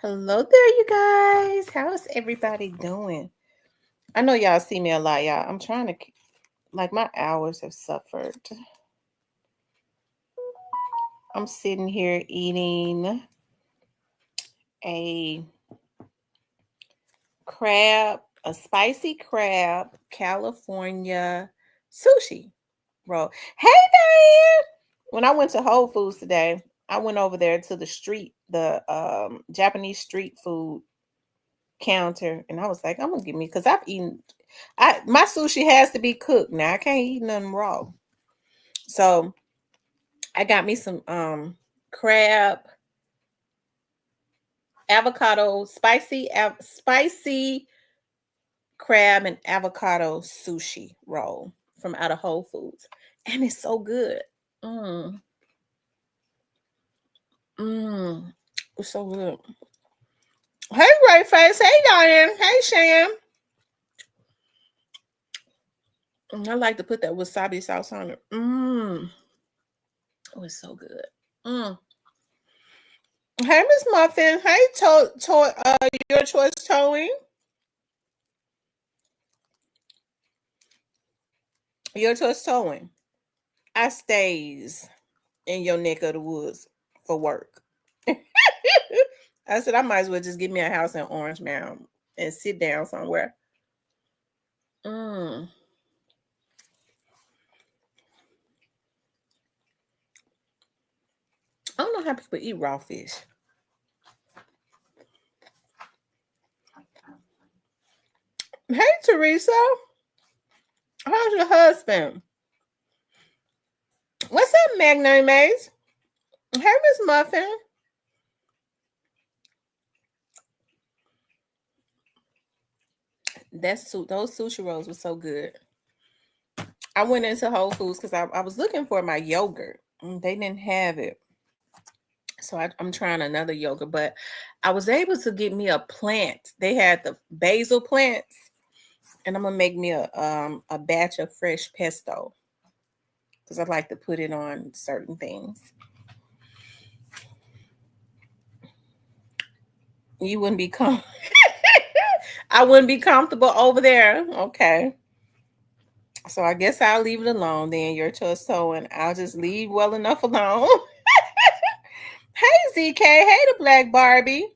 Hello there, you guys. How's everybody doing? I know y'all see me a lot, y'all. I'm trying to, like, my hours have suffered. I'm sitting here eating a spicy crab, California sushi roll. Hey, Diane! When I went to Whole Foods today, I went over there to the Japanese street food counter, and I was like, I'm gonna give me because my sushi has to be cooked now. I can't eat nothing raw. So I got me some crab, avocado, spicy crab and avocado sushi roll from out of Whole Foods. And it's so good. Mm. It's so good. Hey, Ray Face. Hey, Diane. Hey, Sham. I like to put that wasabi sauce on it. Oh, it's so good. Hey, Miss Muffin. Hey, your choice towing. Your choice towing. I stays in your neck of the woods for work. I said I might as well just give me a house in Orange Mound and sit down somewhere. I don't know how people eat raw fish. Hey, Teresa. How's your husband? What's up, Magnum Maze? Hey, Miss Muffin. Those sushi rolls were so good. I went into Whole Foods because I was looking for my yogurt. They didn't have it. So I'm trying another yogurt, but I was able to get me a plant. They had the basil plants, and I'm gonna make me a batch of fresh pesto because I like to put it on certain things. You wouldn't be I wouldn't be comfortable over there. Okay. So I guess I'll leave it alone then. Your choice, and I'll just leave well enough alone. Hey, ZK. Hey, the Black Barbie.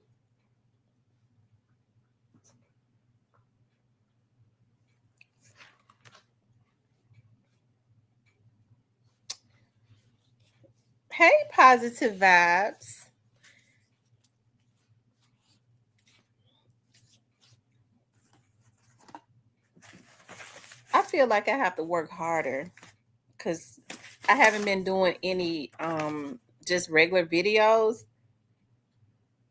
Hey, Positive Vibes. I feel like I have to work harder because I haven't been doing any just regular videos.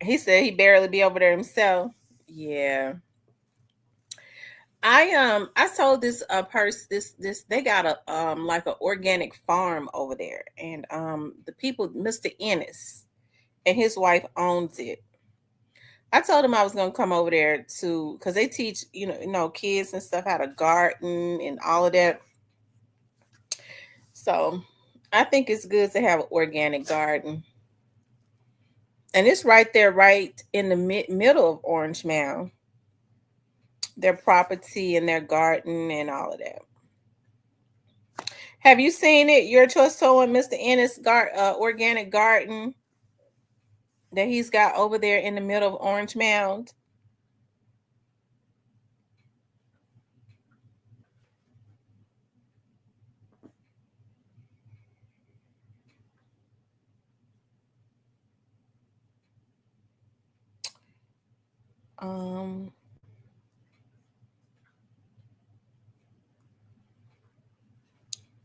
He said he barely be over there himself. Yeah. I told this person this they got a like an organic farm over there, and the people, Mr. Ennis and his wife owns it. I told him I was gonna come over there to because they teach kids and stuff how to garden and all of that. So I think it's good to have an organic garden, and it's right there, right in the middle of Orange Mound. Their property and their garden and all of that. Have you seen it? Your choice and Mr. Ennis organic garden that he's got over there in the middle of Orange Mound.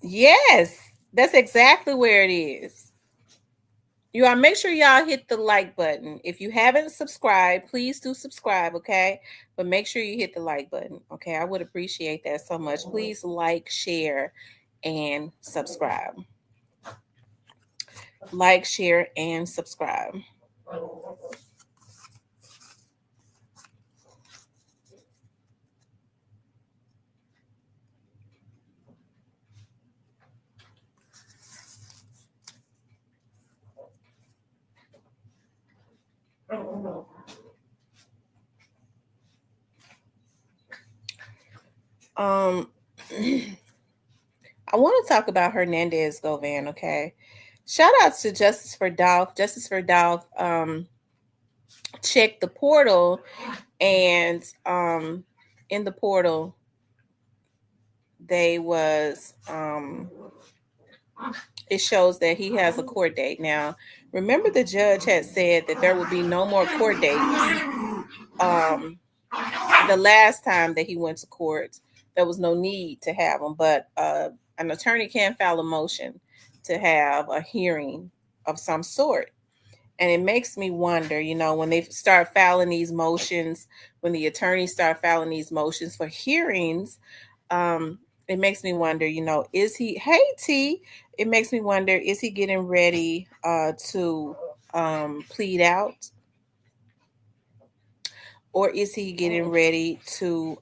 Yes, that's exactly where it is. You all make sure y'all hit the like button. If you haven't subscribed, please do subscribe, okay? But make sure you hit the like button, okay? I would appreciate that so much. Please like, share, and subscribe. Like, share, and subscribe. Um, I want to talk about Hernandez Govan. Okay, shout out to Justice for Dolph. Justice for Dolph checked the portal, and in the portal they was it shows that he has a court date. Now, remember the judge had said that there would be no more court dates. Um, the last time that he went to court, there was no need to have them, but an attorney can file a motion to have a hearing of some sort. And it makes me wonder, when they start filing these motions, when the attorneys start filing these motions for hearings, it makes me wonder, is he, hey T, it makes me wonder, is he getting ready to plead out? Or is he getting ready to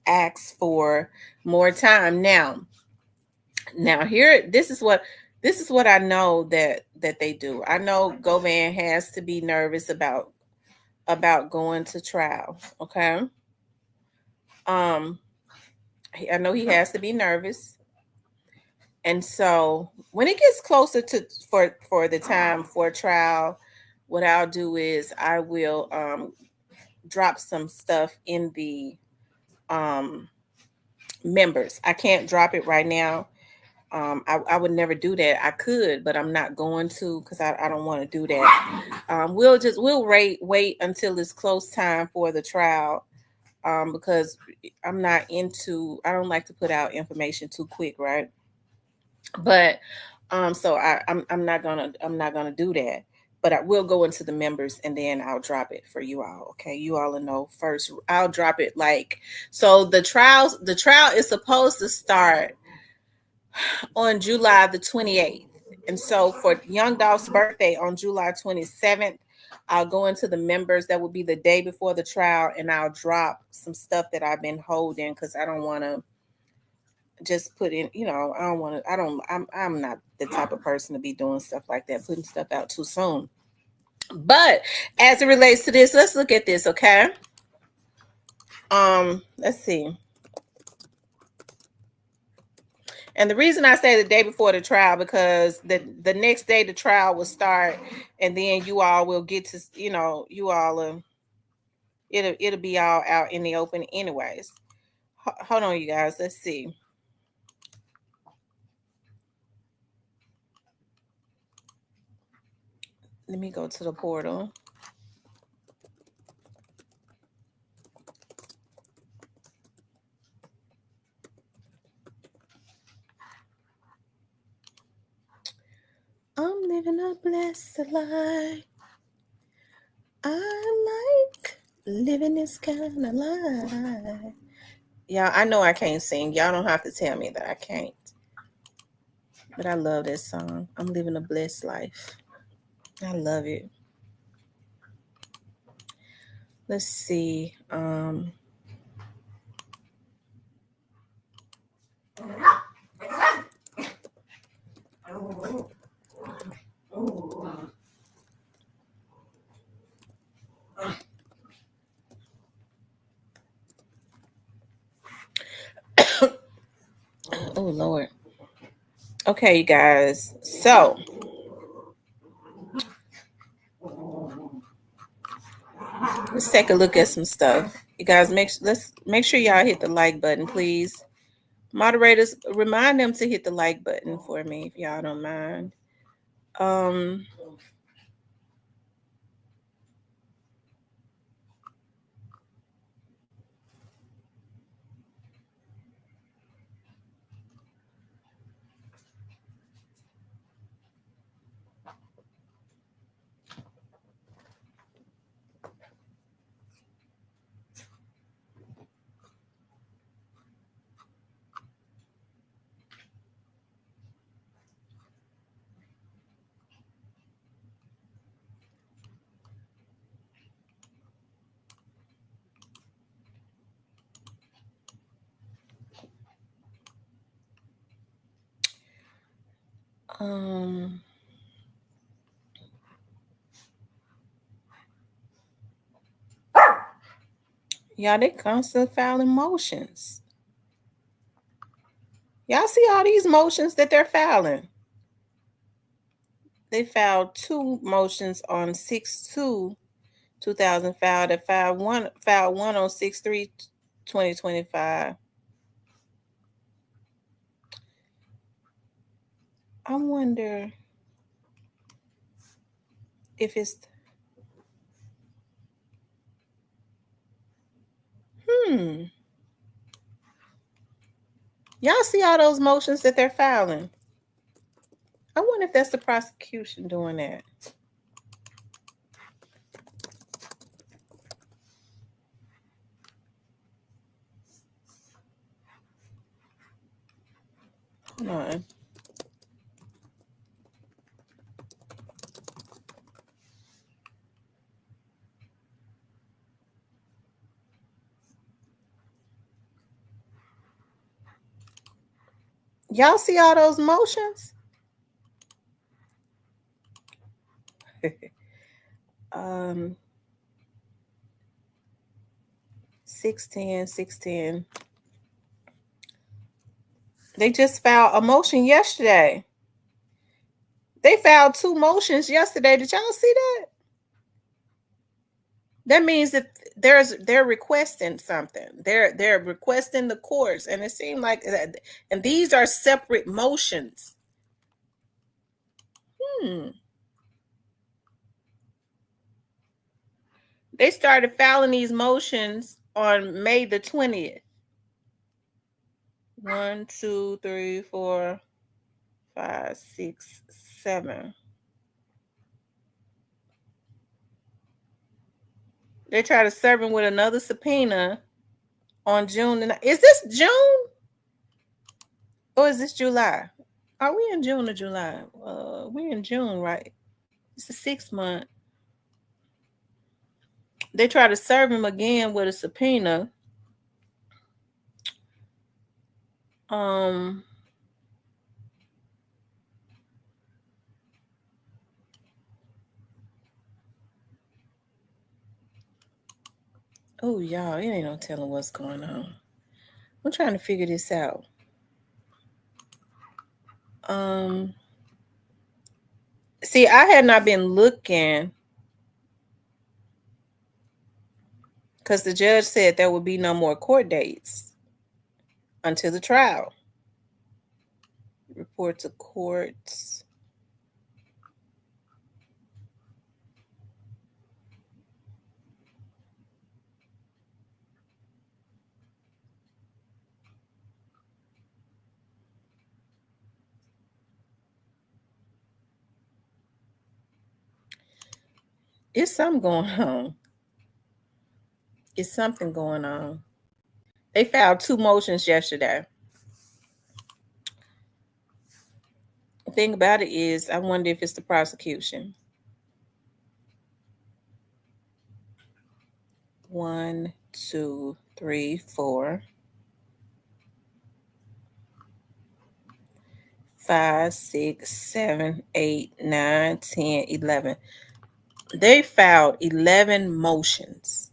ask for more time? Now here, this is what I know that they do. I know Govan has to be nervous about going to trial. Okay, um, I know he has to be nervous, and so when it gets closer to for the time for trial, what I'll do is I will drop some stuff in the um members. I can't drop it right now. I would never do that. I could, but I'm not going to because I don't want to do that. We'll wait until it's close time for the trial, because I don't like to put out information too quick, right? But so I'm not gonna do that. But I will go into the members and then I'll drop it for you all. Okay, you all will know first. I'll drop it like so. The trial is supposed to start on July the 28th. And so for Young Dolph's birthday on July 27th, I'll go into the members. That will be the day before the trial, and I'll drop some stuff that I've been holding because I don't want to just put in, I don't want to, I'm not the type of person to be doing stuff like that, putting stuff out too soon. But as it relates to this, let's look at this, okay? Let's see. And the reason I say the day before the trial because the next day the trial will start, and then you all will get to you all it'll be all out in the open anyways. Hold on, you guys. Let's see. Let me go to the portal. I'm living a blessed life. I like living this kind of life. Yeah, I know I can't sing. Y'all don't have to tell me that I can't. But I love this song. I'm living a blessed life. I love it. Let's see. Oh Lord. Okay, you guys. So let's take a look at some stuff. You guys, let's make sure y'all hit the like button, please. Moderators, remind them to hit the like button for me if y'all don't mind. Um, um, y'all, they constant filing motions. Y'all see all these motions that they're filing? They filed 2 motions on 6/2/2000, filed one on 6/3/2025. I wonder if it's y'all see all those motions that they're filing? I wonder if that's the prosecution doing that. Hold on. Y'all see all those motions? 610. They just filed a motion yesterday. They filed 2 motions yesterday. Did y'all see that? That means that they're requesting something. They're requesting the courts, and it seemed like that. And these are separate motions. They started filing these motions on May the 20th. 1, 2, 3, 4, 5, 6, 7. They try to serve him with another subpoena on June. Is this June or is this July? Are we in June or July? We're in June, right? It's the 6th month. They try to serve him again with a subpoena. Oh y'all, it ain't no telling what's going on. I'm trying to figure this out. See, I had not been looking because the judge said there would be no more court dates until the trial. Report to courts. It's something going on. It's something going on. They filed 2 motions yesterday. The thing about it is, I wonder if it's the prosecution. 1, 2, 3, 4, 5, 6, 7, 8, 9, 10, 11. They filed 11 motions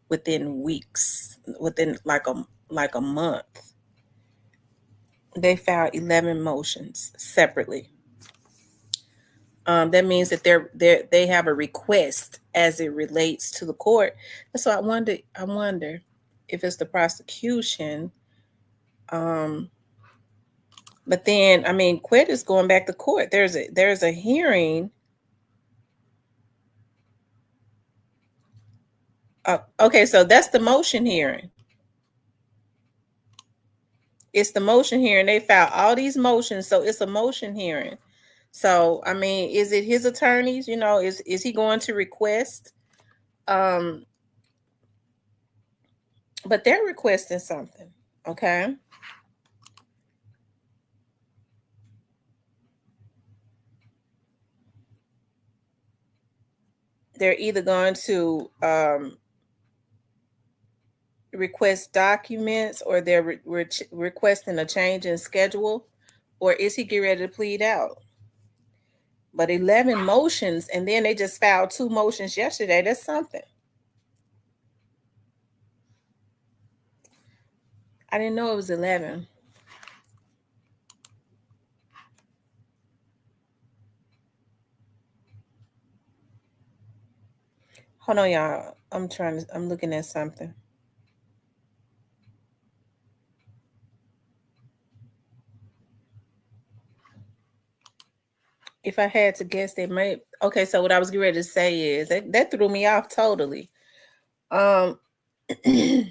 within weeks, within like a month. They filed 11 motions separately. That means that they have a request as it relates to the court. And so I wonder if it's the prosecution. But then I mean, Quid is going back to court. There's a hearing. Okay, so that's the motion hearing. It's the motion hearing. They filed all these motions, so it's a motion hearing. So I mean, is it his attorneys? Is he going to request? But they're requesting something. Okay. They're either going to request documents, or they're requesting a change in schedule, or is he getting ready to plead out? But 11 motions, and then they just filed 2 motions yesterday. That's something. I didn't know it was 11. Hold on, y'all. I'm looking at something. If I had to guess, they may. Okay, so what I was getting ready to say is that threw me off totally. It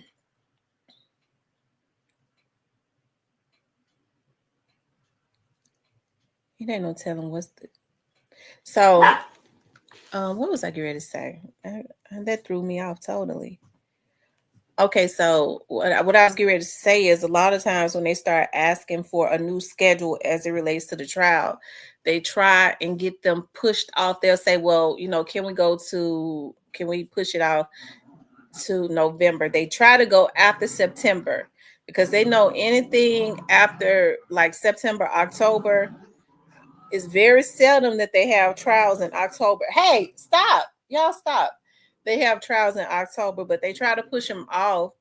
ain't no telling what's the. So, what was I getting ready to say? That threw me off totally. Okay, so what I was getting ready to say is a lot of times when they start asking for a new schedule as it relates to the trial, they try and get them pushed off. They'll say, well, can we push it off to November? They try to go after September because they know anything after like September, October is very seldom that they have trials in October. Hey, stop. Y'all stop. They have trials in October, but they try to push them off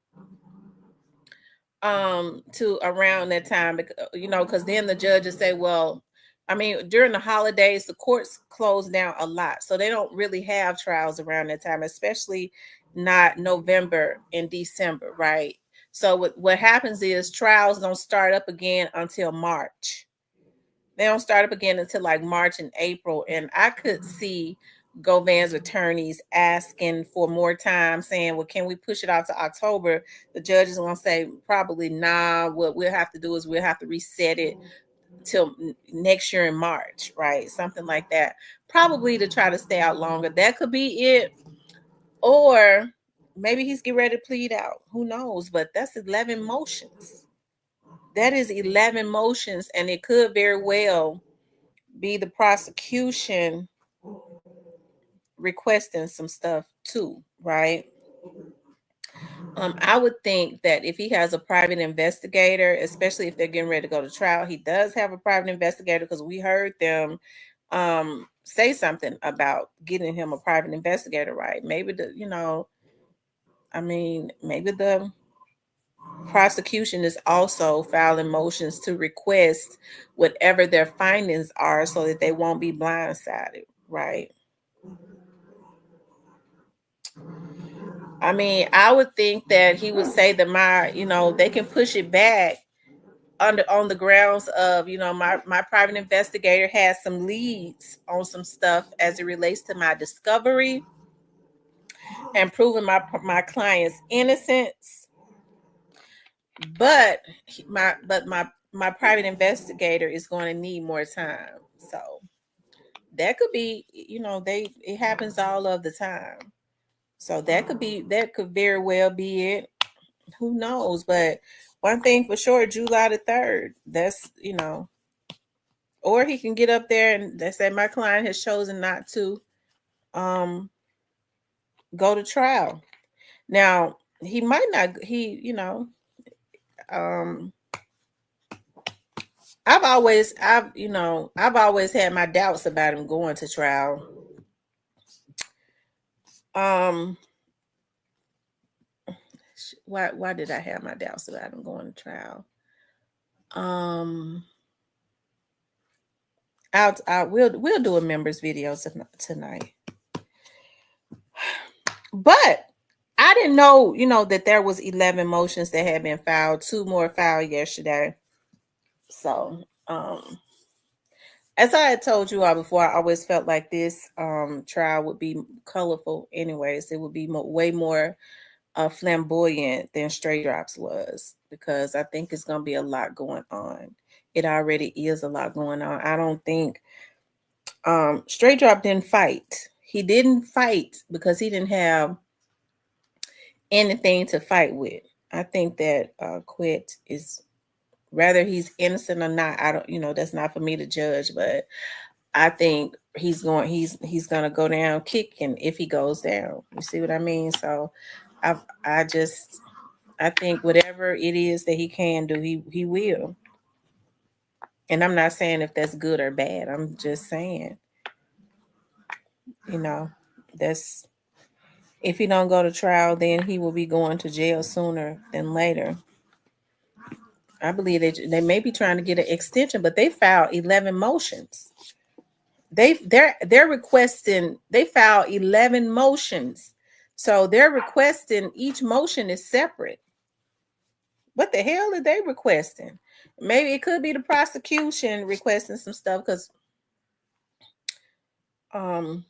to around that time, because then the judges say, well, I mean, during the holidays the courts close down a lot, so they don't really have trials around that time, especially not November and December, right? So what happens is trials don't start up again until March. They don't start up again until like March and April. And I could see Govan's attorneys asking for more time, saying, well, can we push it out to October? The judge is going to say, probably, nah, what we'll have to do is we'll have to reset it till next year in March, right? Something like that. Probably to try to stay out longer. That could be it. Or maybe he's getting ready to plead out. Who knows? But that's 11 motions. That is 11 motions, and it could very well be the prosecution requesting some stuff too, right? I would think that if he has a private investigator, especially if they're getting ready to go to trial, he does have a private investigator, because we heard them say something about getting him a private investigator, right? Maybe maybe the prosecution is also filing motions to request whatever their findings are so that they won't be blindsided, right? I mean, I would think that he would say that they can push it back on the grounds of, my private investigator has some leads on some stuff as it relates to my discovery and proving my client's innocence. But my private investigator is going to need more time. So that could be, it happens all of the time. So that could very well be it. Who knows? But one thing for sure, July the 3rd, that's, or he can get up there and they say my client has chosen not to go to trial. Now, he might not, um I've always had my doubts about him going to trial. Why did I have my doubts about him going to trial? We'll do a members video tonight. But I didn't know, that there was 11 motions that had been filed. 2 more filed yesterday. So, as I had told you all before, I always felt like this trial would be colorful. Anyways, it would be way more flamboyant than Straight Drops was, because I think it's going to be a lot going on. It already is a lot going on. I don't think Straight Drop didn't fight. He didn't fight because he didn't have anything to fight with. I think that Quit is, whether he's innocent or not, I don't, that's not for me to judge, but I think he's going to go down kicking if he goes down. You see what I mean? So I think whatever it is that he can do, he will. And I'm not saying if that's good or bad. I'm just saying, that's, if he don't go to trial, then he will be going to jail sooner than later. I believe they may be trying to get an extension, but they filed 11 motions. They're requesting, they filed 11 motions So they're requesting, each motion is separate. What the hell are they requesting? Maybe it could be the prosecution requesting some stuff because um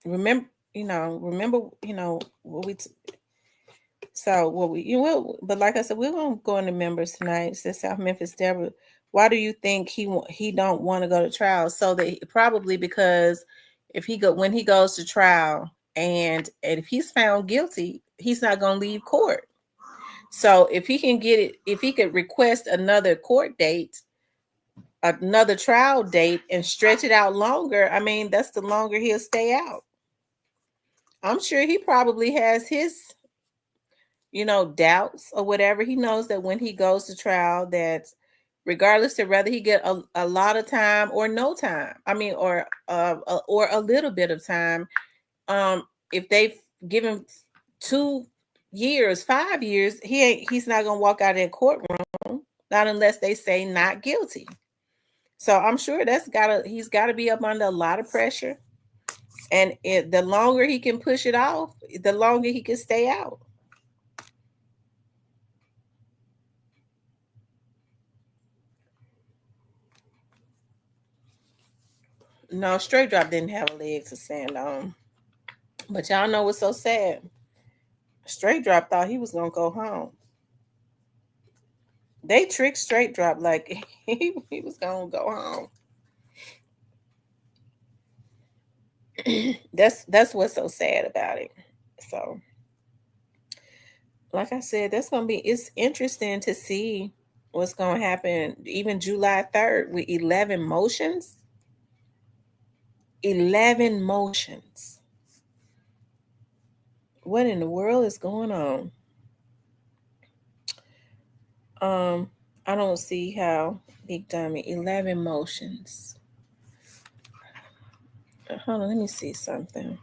remember what we so what we you will, but like I said, we're gonna go into members tonight. Says South Memphis Deborah. Why do you think he don't want to go to trial? So that probably because if he go when he goes to trial and if he's found guilty, he's not gonna leave court. So if he can get it, if he could request another court date, another trial date, and stretch it out longer, I mean, that's the longer he'll stay out. I'm sure he probably has his, doubts or whatever. He knows that when he goes to trial, that regardless of whether he get a lot of time or no time, I mean, or a little bit of time, if they've given 2 years, 5 years, he's not gonna walk out of that courtroom, not unless they say not guilty. So I'm sure he's gotta be up under a lot of pressure. And the longer he can push it off, the longer he can stay out. No, Straight Drop didn't have a leg to stand on. But y'all know what's so sad? Straight Drop thought he was gonna go home. They tricked Straight Drop like he was gonna go home. That's what's so sad about it. So, like I said, it's interesting to see what's gonna happen even July 3rd with 11 motions. 11 motions. What in the world is going on? Um, I don't see how Big Dummy 11 motions. Hold on, let me see something.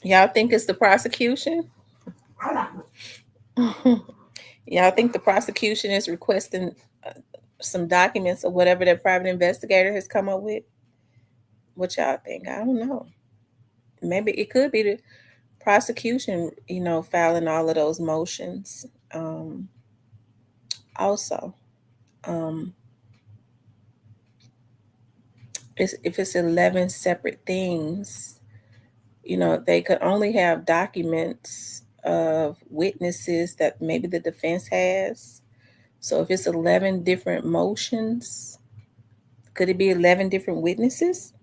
Y'all think it's the prosecution? Y'all think the prosecution is requesting some documents or whatever that private investigator has come up with? What y'all think? I don't know. Maybe it could be the prosecution, filing all of those motions. Also, um, if it's 11 separate things, they could only have documents of witnesses that maybe the defense has. So if it's 11 different motions, could it be 11 different witnesses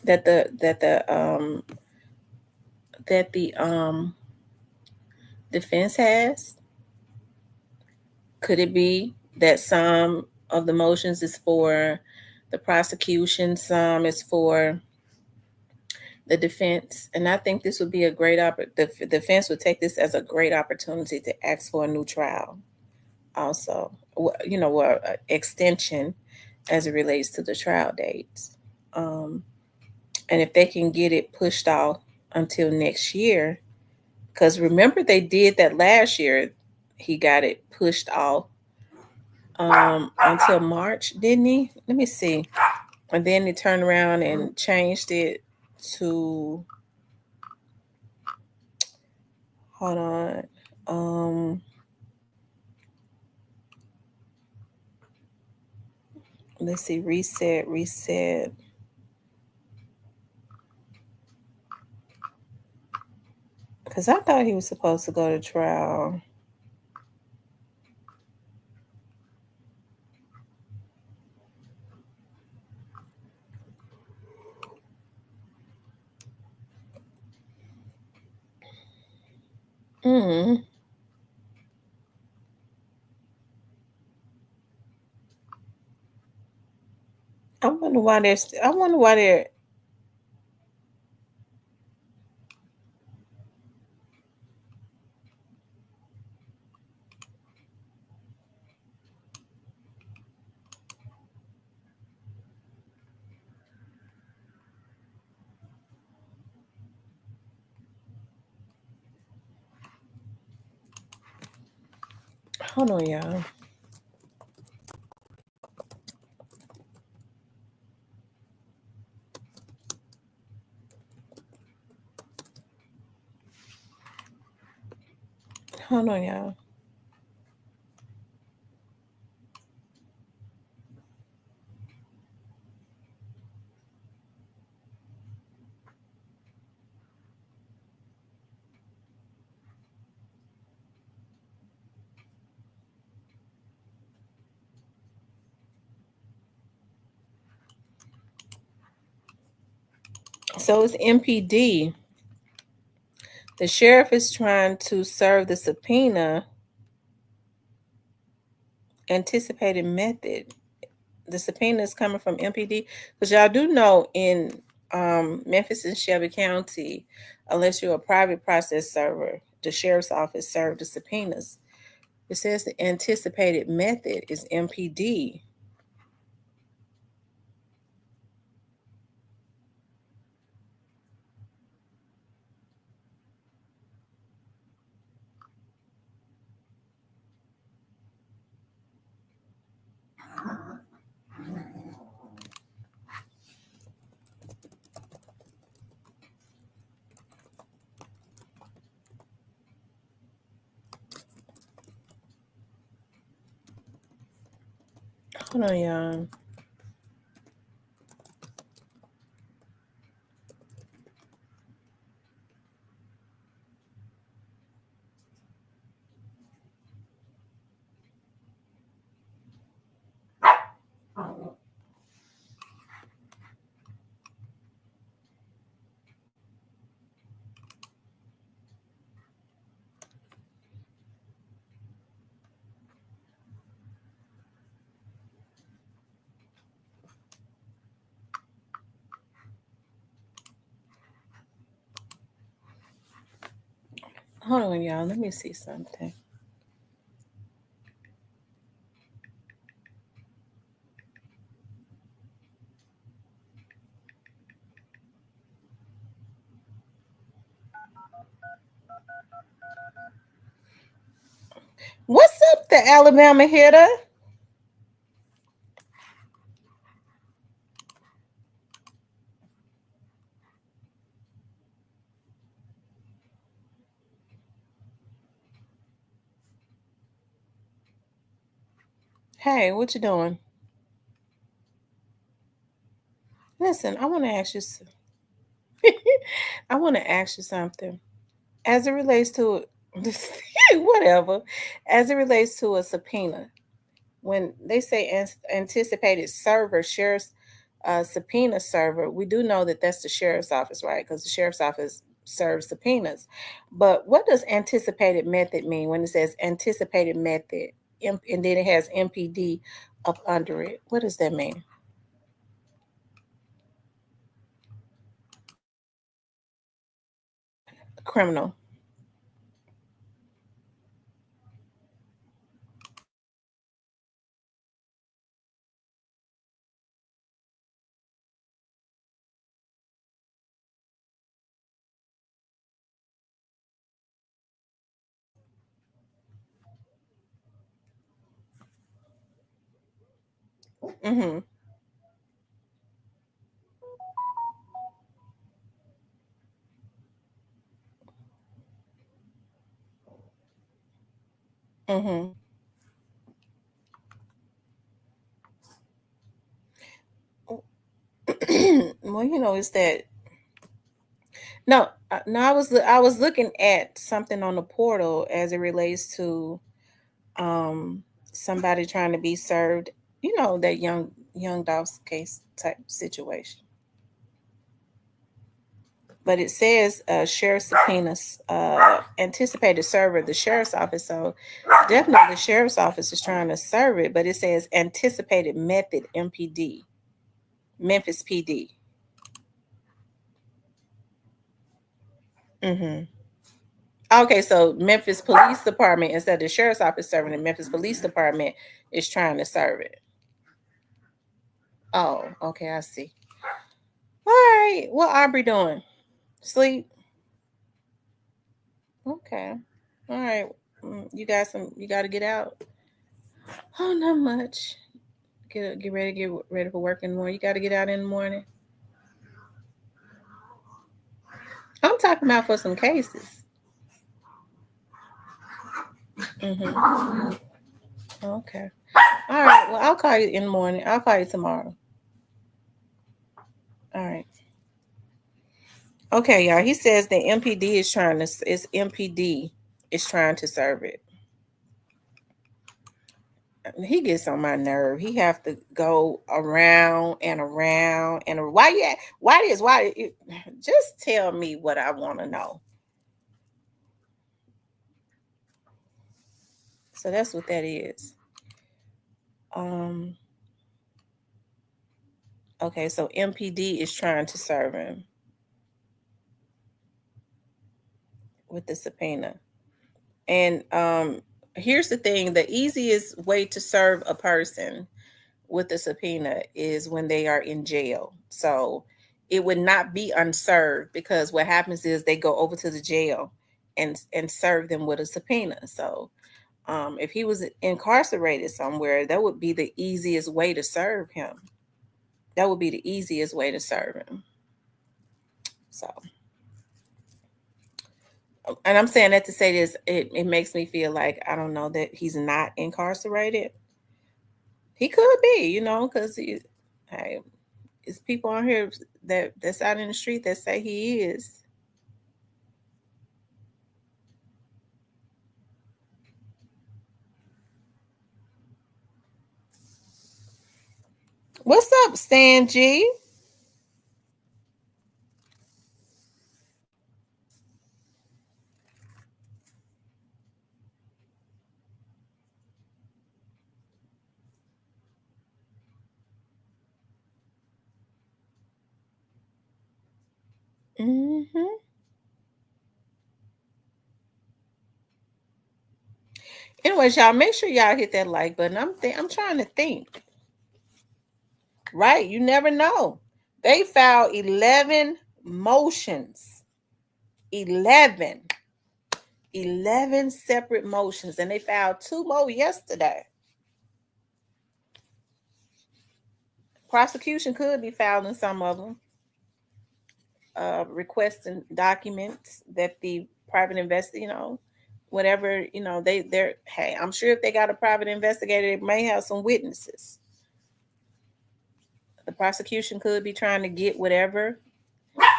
that the defense has? Could it be that some of the motions is for the prosecution, some is for the defense? And I think this would be a great the defense would take this as a great opportunity to ask for a new trial. Also, extension as it relates to the trial dates. And if they can get it pushed off until next year, because remember they did that last year, he got it pushed off until March, didn't he? Let me see. And then he turned around and changed it to, hold on. Let's see, reset. Because I thought he was supposed to go to trial. Mm. I wonder why they're. Hold on, y'all. Hold on, y'all. So it's MPD. The sheriff is trying to serve the subpoena anticipated method. The subpoena is coming from MPD, because y'all do know in Memphis and Shelby County, unless you're a private process server, the sheriff's office served the subpoenas. It says the anticipated method is MPD. Hold on, y'all. Hold on, y'all. Let me see something. What's up, the Alabama hitter? Hey, what you doing? Listen, I want to ask you. I want to ask you something. As it relates to whatever, as it relates to a subpoena, when they say anticipated server, sheriff's subpoena server, we do know that that's the sheriff's office, right? Because the sheriff's office serves subpoenas. But what does anticipated method mean when it says anticipated method, and then it has MPD up under it? What does that mean? Criminal. Mm-hmm. Mm-hmm. Well, it's that. No, no. I was looking at something on the portal as it relates to um somebody trying to be served. That young Dawes case type situation. But it says sheriff subpoenas anticipated server the sheriff's office. So definitely the sheriff's office is trying to serve it. But it says anticipated method MPD, Memphis PD. Mm-hmm. Okay, so Memphis Police Department, instead of the sheriff's office serving it, Memphis Police Department is trying to serve it. Oh, okay, I see. All right, what Aubrey doing? Sleep? Okay. All right. You got to get out. Oh, not much. Get ready for work in the morning. You got to get out in the morning. I'm talking about for some cases. Mm-hmm. Okay. All right. Well, I'll call you in the morning. I'll call you tomorrow. All right. Okay, y'all. He says the MPD is trying to serve it. He gets on my nerve. He have to go around and around and just tell me what I want to know. So that's what that is. Okay, so MPD is trying to serve him with the subpoena. And here's the thing, the easiest way to serve a person with the subpoena is when they are in jail. So it would not be unserved, because what happens is they go over to the jail and serve them with a subpoena. So if he was incarcerated somewhere, that would be the easiest way to serve him. That would be the easiest way to serve him. So, and I'm saying that to say this, it makes me feel like, I don't know, that he's not incarcerated. He could be, because hey, it's people on here that's out in the street that say he is. What's up, Stan G? Mm-hmm. Anyways, y'all, make sure y'all hit that like button. I'm trying to think. Right, you never know. They filed 11 motions. 11 separate motions, and they filed 2 more yesterday. Prosecution could be filing some of them, requesting documents that the private investigator, whatever, they're, hey, I'm sure if they got a private investigator, they may have some witnesses. The prosecution could be trying to get whatever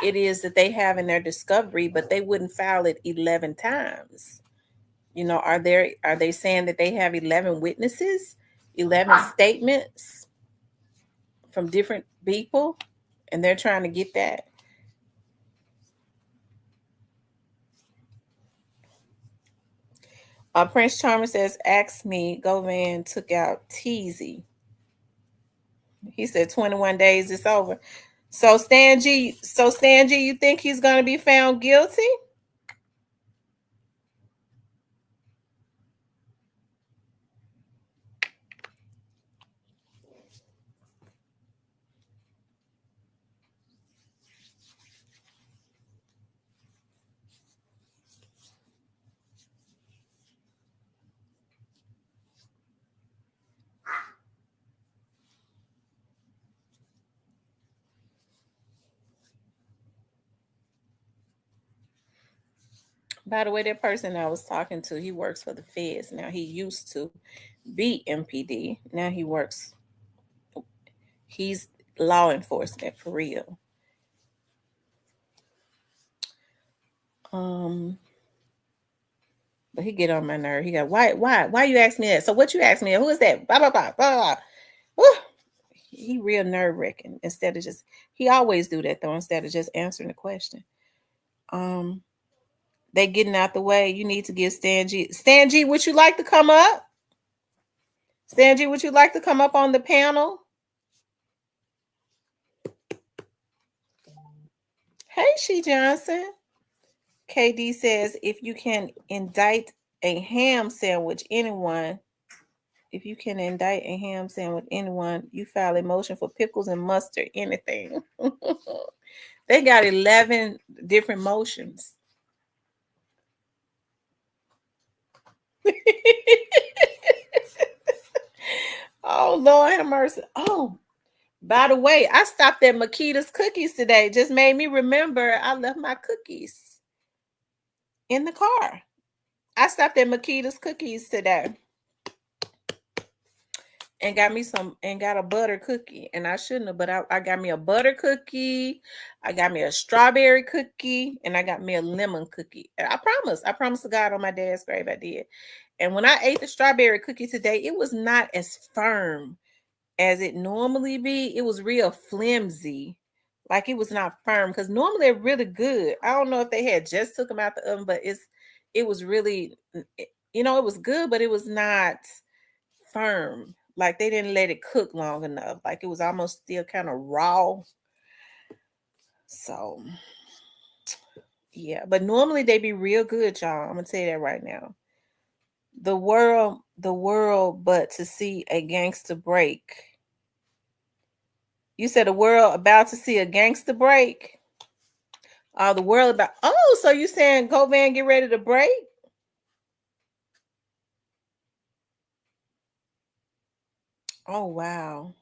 it is that they have in their discovery, but they wouldn't file it 11 times. Are they saying that they have 11 witnesses, 11 statements from different people, and they're trying to get that? Prince Charmer says, ask me, Go Man took out Teasy. He said 21 days it's over. So Stan G, you think he's going to be found guilty? By the way, that person I was talking to, he works for the feds now. He used to be MPD. Now he's law enforcement for real. But he get on my nerve. He got, why you ask me that? So what you ask me? Who is that? Blah blah blah blah blah. He real nerve wracking. He always do that though. Instead of just answering the question. They getting out the way. You need to give Stan G. Stan G, would you like to come up? Stan G, would you like to come up on the panel? Hey, She Johnson. KD says, if you can indict a ham sandwich, anyone, you file a motion for pickles and mustard, anything. They got 11 different motions. Oh, Lord have mercy. Oh, by the way, I stopped at Makita's Cookies today. Just made me remember I left my cookies in the car. I stopped at Makita's Cookies today and got a butter cookie. And I shouldn't have, but I got me a butter cookie. I got me a strawberry cookie, and I got me a lemon cookie. And I promised to God on my dad's grave I did. And when I ate the strawberry cookie today, it was not as firm as it normally be. It was real flimsy. Like it was not firm because normally they're really good. I don't know if they had just took them out the oven, but it was really, it was good, but it was not firm. Like they didn't let it cook long enough. Like it was almost still kind of raw. So yeah, but normally they be real good, y'all. I'm gonna tell you that right now. The world, but to see a gangster break. You said the world about to see a gangster break? The world about, oh, so you saying go van get ready to break? Oh wow.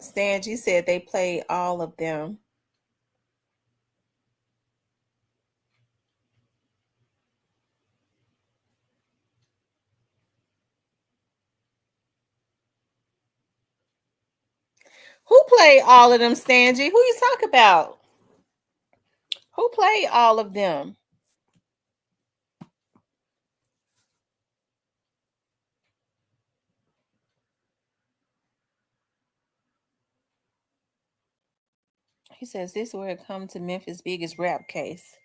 Stan G said they played all of them. Who played all of them, Stan G? Who you talk about? Who played all of them? He says this is where it comes to Memphis' biggest rap case.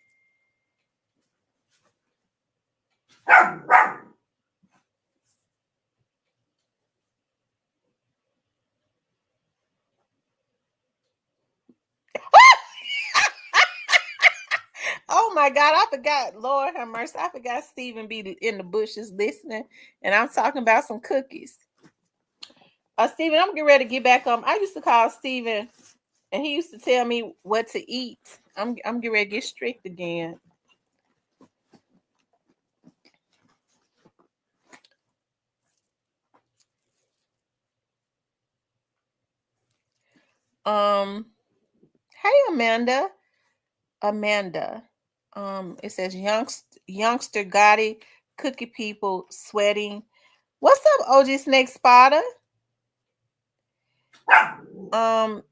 Oh my God, I forgot. Lord have mercy. I forgot Stephen be in the bushes listening, and I'm talking about some cookies. Stephen, I'm getting ready to get back on. I used to call Stephen, and he used to tell me what to eat. I'm getting ready to get strict again. Hey Amanda. Amanda. It says youngster Gotti, cookie people sweating. What's up, OG Snake Spotter?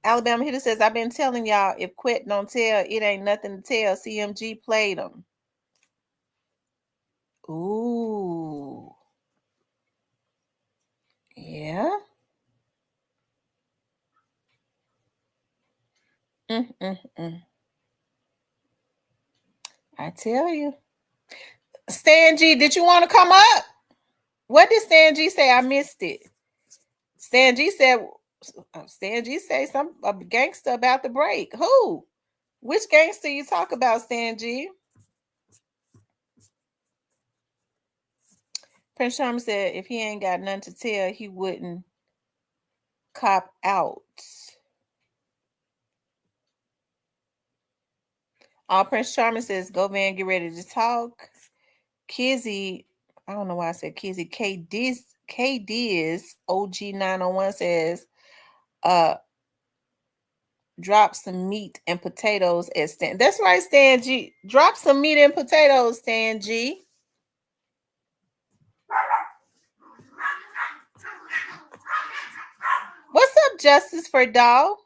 Alabama Hitter says, I've been telling y'all if Quit don't tell, it ain't nothing to tell. CMG played them. Ooh. Yeah. Mm. I tell you. Stan G, did you want to come up? What did Stan G say? I missed it. Stan G said Stan G say some a gangster about the break. Who? Which gangster you talk about, Stan G? Prince Charming said if he ain't got nothing to tell, he wouldn't cop out. Prince Charming says, go man, get ready to talk. Kizzy, I don't know why I said Kizzy. KD's OG901 says, drop some meat and potatoes at Stan. That's right, Stan G. Drop some meat and potatoes, Stan G. What's up, Justice for Dog?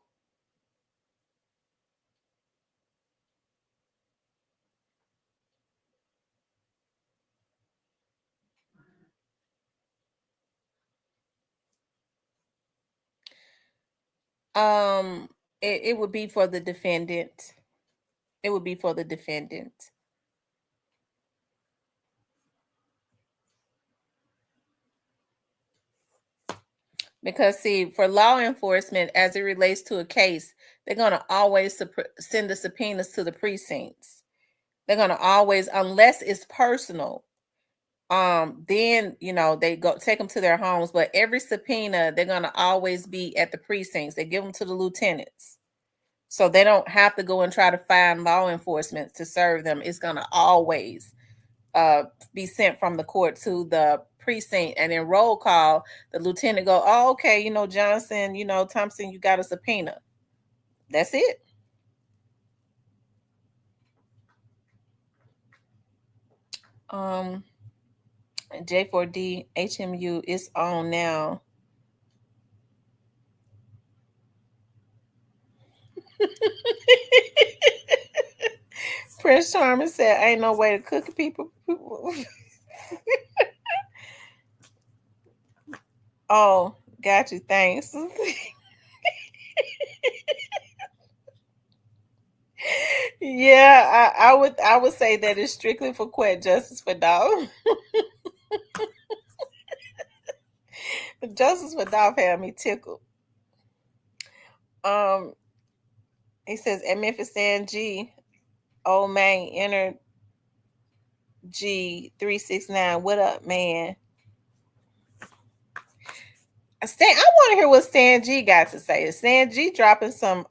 It would be for the defendant. It would be for the defendant. Because, see, for law enforcement, as it relates to a case, they're going to always send the subpoenas to the precincts. They're going to always, unless it's personal, then they go take them to their homes, but every subpoena they're gonna always be at the precincts. They give them to the lieutenants, so they don't have to go and try to find law enforcement to serve them. It's gonna always be sent from the court to the precinct, and in roll call, the lieutenant go, "Oh, okay, Johnson, Thompson, you got a subpoena." That's it. Um, J4D HMU is on now. Prince Charming said, "Ain't no way to cook people." Oh, got you. Thanks. Yeah, I would say that it's strictly for quit justice for dog. Justice for dog had me tickled. Um, he says at Memphis Stan G, old man enter G369. What up, man? Stan, I want to hear what Stan G got to say. Is Stan G dropping some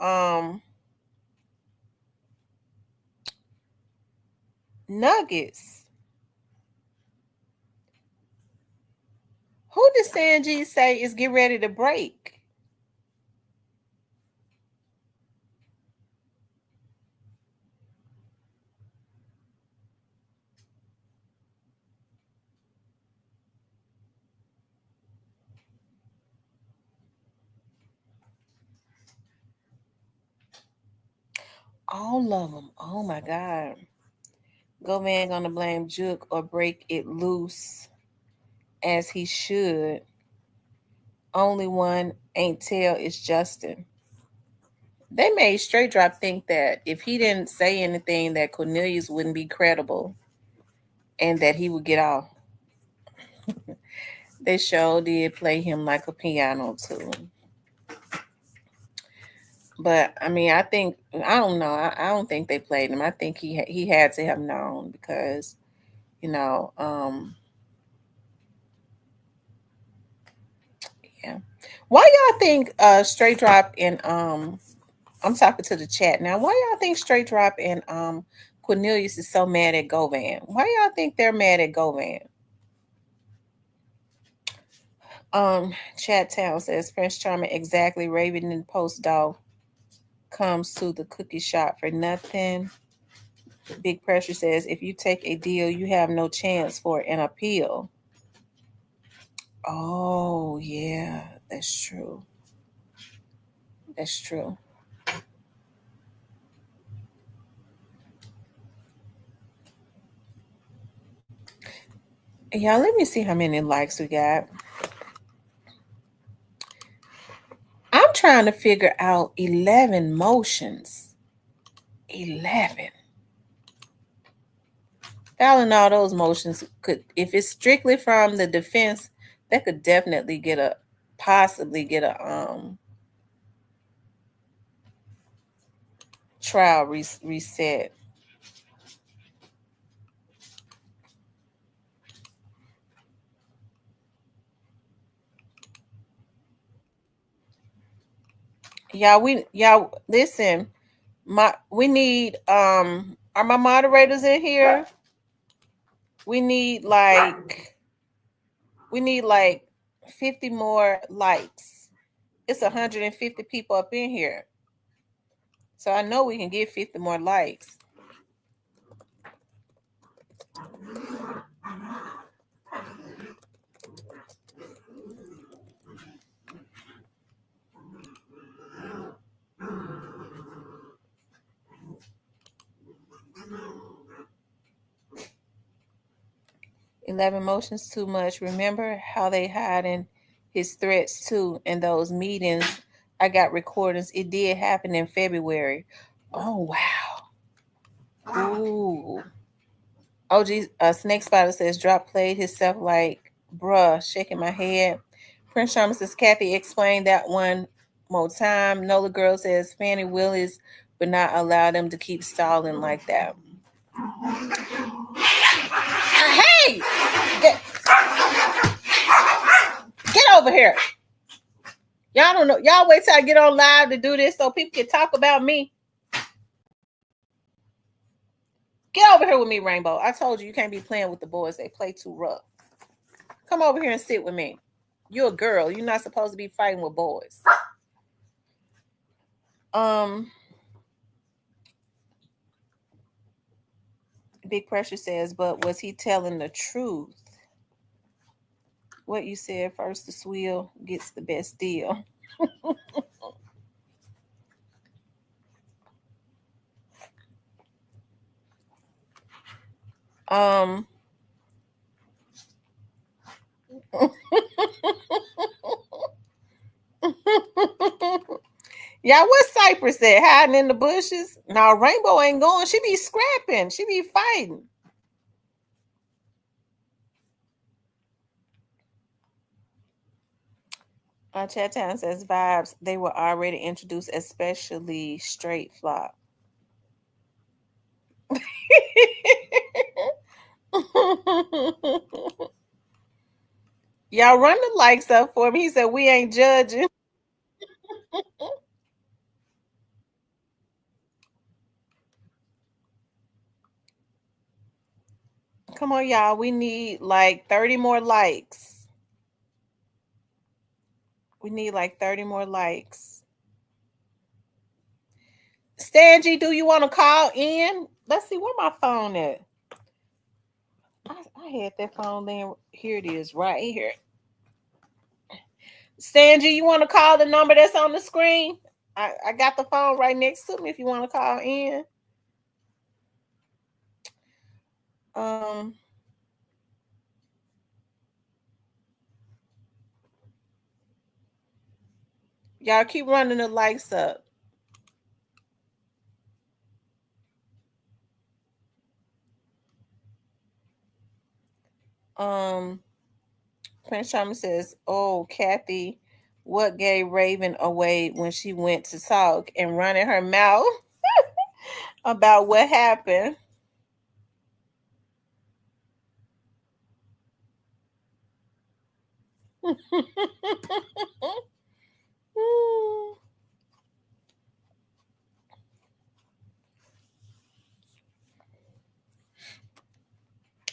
nuggets? Who did Stan G say is get ready to break? All of them. Oh my God. Go man gonna blame Juke or break it loose as he should. Only one ain't tell is Justin. They made Straight Drop think that if he didn't say anything, that Cornelius wouldn't be credible and that he would get off. They sure did play him like a piano too. But I mean, I don't know. I don't think they played him. I think he had to have known because you know, yeah. Why y'all think Straight Drop and I'm talking to the chat now. Why y'all think Straight Drop and Cornelius is so mad at Govan? Why y'all think they're mad at Govan? Chat Town says Prince Charming exactly. Raven and Post Dog comes to the cookie shop for nothing. Big Pressure says if you take a deal, you have no chance for an appeal. Oh yeah, that's true. That's true. Yeah, let me see how many likes we got. I'm trying to figure out 11 motions. 11. Filing all those motions could, if it's strictly from the defense, that could definitely possibly get a trial reset. Y'all listen. We need are my moderators in here? We need like 50 more likes. It's 150 people up in here. So I know we can get 50 more likes. Eleven motions too much. Remember how they hiding his threats too in those meetings. I got recordings. It did happen in February. Oh wow. Ooh. Oh geez. Snake Spider says drop played himself like bruh, shaking my head. Prince Sharma says Kathy explained that one more time. Nola Girl says Fannie Willis would not allow them to keep stalling like that. Hey! Get over here. Y'all don't know. Y'all wait till I get on live to do this so people can talk about me. Get over here with me, Rainbow. I told you can't be playing with the boys. They play too rough. Come over here and sit with me. You're a girl. You're not supposed to be fighting with boys. Big Pressure says, but was he telling the truth? What you said first, the swill gets the best deal. Yeah, what's Cypress at? Hiding in the bushes? No, Rainbow ain't going. She be scrapping. She be fighting. Chat Town says vibes. They were already introduced, especially straight flop. Y'all run the likes up for me. He said we ain't judging. Come on, y'all. We need like 30 more likes. We need like 30 more likes. Stangy, do you want to call in? Let's see where my phone at. I had that phone there. Here it is, right here. Stangy, you want to call the number that's on the screen? I got the phone right next to me if you want to call in. Y'all keep running the likes up. Prince Charming says, oh, Kathy, what gave Raven away when she went to talk and running her mouth about what happened?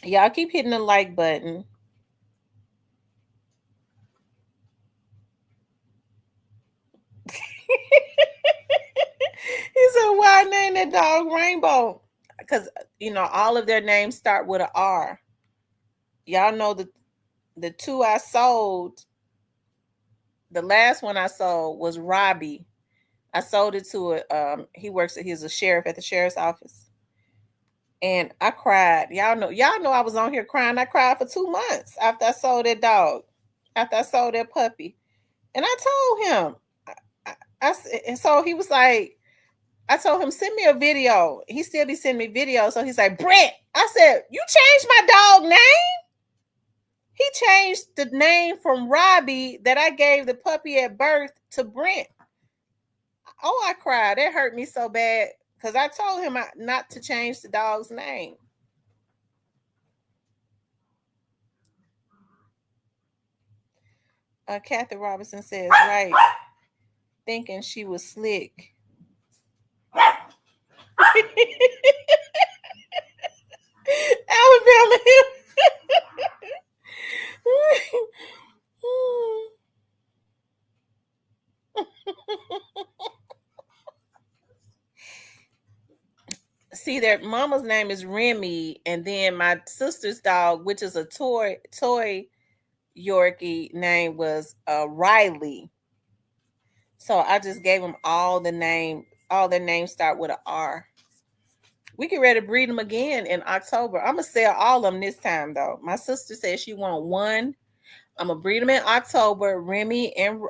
Y'all keep hitting the like button. He said, why name that dog Rainbow? Because, all of their names start with an R. Y'all know the two I sold, the last one I sold was Robbie. I sold it to he's a sheriff at the sheriff's office. And I cried. Y'all know I was on here crying. I cried for 2 months after I sold that dog, after I sold that puppy. And I told him, and so he was like, I told him, send me a video. He still be sending me videos. So he's like, Brent. I said, you changed my dog name? He changed the name from Robbie that I gave the puppy at birth to Brent. Oh, I cried. That hurt me so bad because I told him not to change the dog's name. Kathy Robinson says, right, thinking she was slick. Alabama. See, their mama's name is Remy, and then my sister's dog, which is a toy Yorkie, name was Riley. So I just gave them all the name. All their names start with an R. We get ready to breed them again in October. I'm gonna sell all of them this time, though. My sister said she want one. I'm gonna breed them in October, Remy and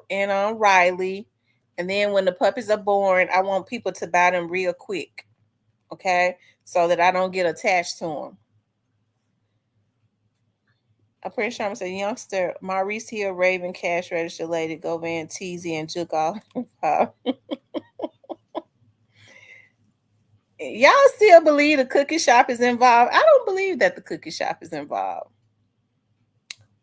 Riley, and then when the puppies are born, I want people to buy them real quick, okay, so that I don't get attached to them. I'm pretty sure I'm saying youngster Maurice Hill, Raven, Cash Register Lady, Govan, Teasy, and Juke off. Y'all still believe the cookie shop is involved? I don't believe that the cookie shop is involved.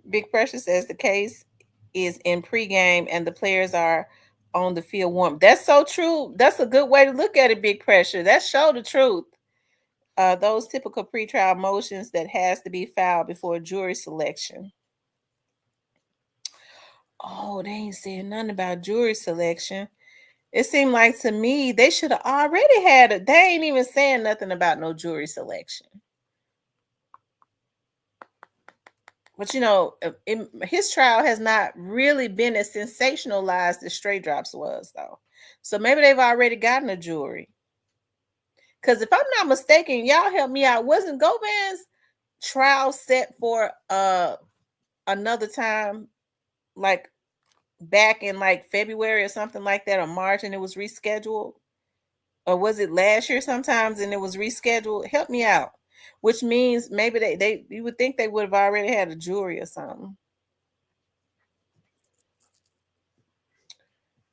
Big Pressure says the case is in pregame and the players are on the field warm. That's so true. That's a good way to look at it, Big Pressure. That show the truth. Those typical pretrial motions that has to be filed before jury selection. Oh, they ain't saying nothing about jury selection. It seemed like to me they should have already had it. They ain't even saying nothing about no jury selection. But his trial has not really been as sensationalized as Stray Drops was, though. So maybe they've already gotten a jury. Because if I'm not mistaken, y'all help me out. Wasn't Govan's trial set for another time, like back in like February or something like that, or March, and it was rescheduled? Or was it last year sometimes and it was rescheduled? Help me out. Which means maybe they you would think they would have already had a jury or something.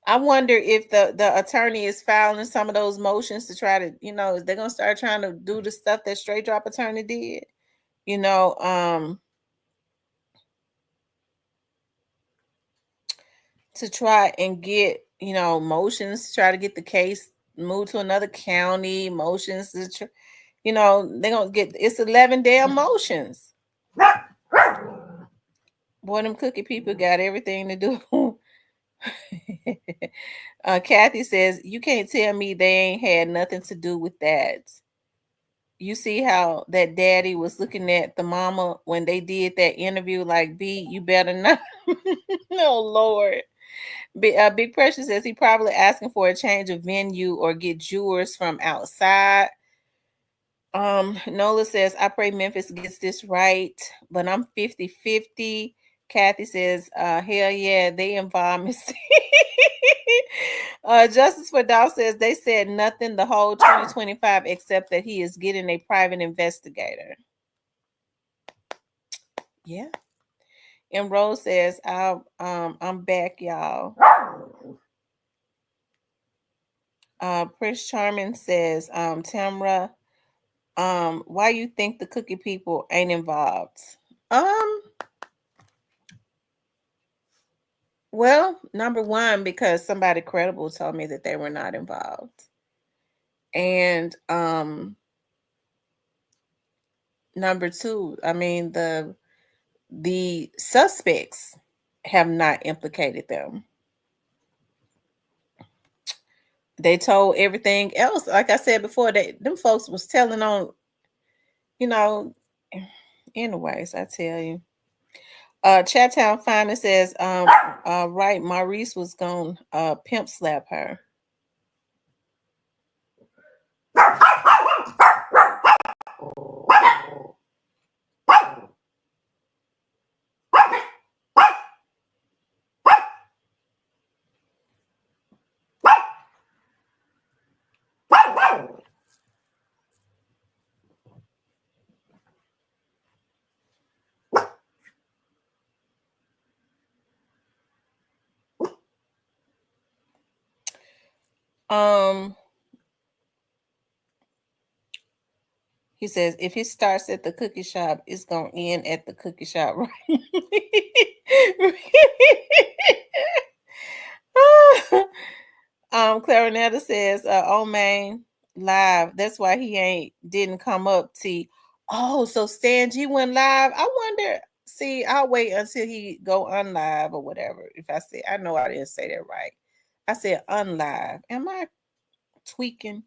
I wonder if the attorney is filing some of those motions to try to, they're gonna start trying to do the stuff that Straight Drop attorney did. You know, to try and get, motions to try to get the case moved to another county, motions to they're gonna get it's 11 damn motions. Boy, them cookie people got everything to do. Kathy says, you can't tell me they ain't had nothing to do with that. You see how that daddy was looking at the mama when they did that interview, like, B, you better not. No, Lord. Big Pressure says he probably asking for a change of venue or get jurors from outside. Nola says, I pray Memphis gets this right, but I'm 50-50. Kathy says, hell yeah, they involve me. Justice for Dow says they said nothing the whole 2025 except that he is getting a private investigator. Yeah. And Rose says, I'm back, y'all. Prince Charming says, Tamra, why you think the cookie people ain't involved? Well, number one, because somebody credible told me that they were not involved. And number two, I mean the suspects have not implicated them. They told everything else. Like I said before, them folks was telling on, anyways, I tell you. Chattown Finance says, right, Maurice was gonna pimp slap her. He says, if he starts at the cookie shop, it's gonna end at the cookie shop, right? Clarinetta says, oh man, live. That's why he didn't come up. See, so Stan G went live. I wonder. See, I'll wait until he go unlive or whatever. If I know I didn't say that right. I said unlive. Am I tweaking?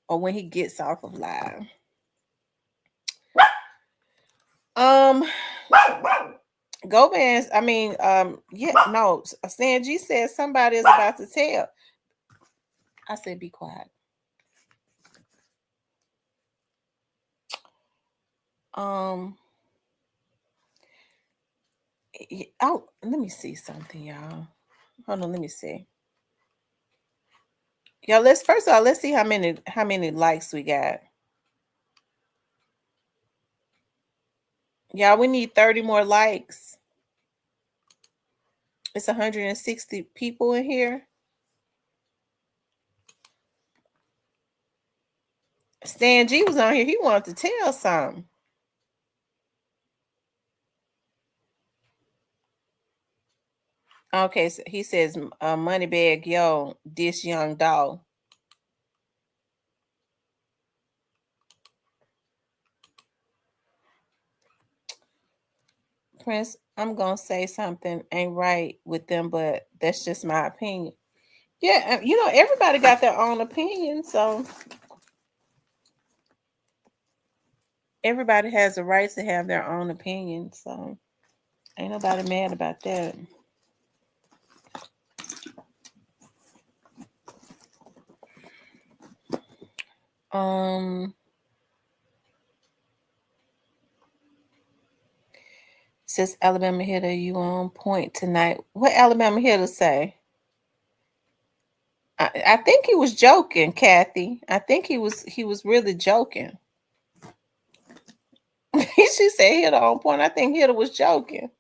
Or when he gets off of live? Gomez, I mean, no, Stan G said somebody is about to tell. I said, be quiet. Let me see something, y'all. Hold on, let me see. Y'all, let's see how many likes we got. Y'all, we need 30 more likes. It's 160 people in here. Stan G was on here. He wanted to tell something. Okay, so he says, money bag, yo, this young dog. Prince, I'm gonna say something ain't right with them, but that's just my opinion. Yeah, everybody got their own opinion, so everybody has a right to have their own opinion. So ain't nobody mad about that. Um, says Alabama hitter, you on point tonight. What Alabama hitter say? I think he was joking, Kathy. I think he was really joking. She said hitter on point. I think hitter was joking.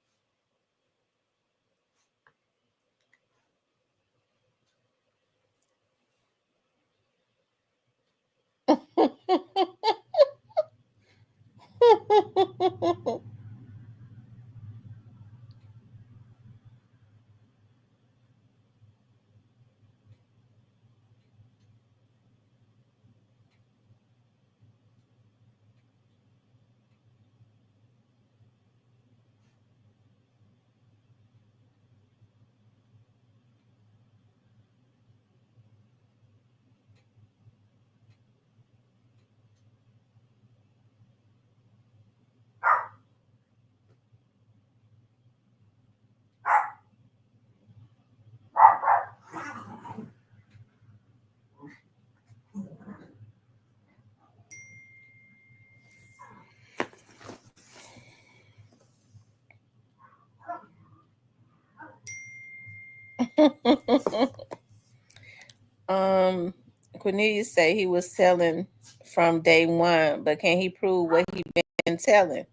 um, Cornelius say he was selling from day one, but can he prove what he been telling?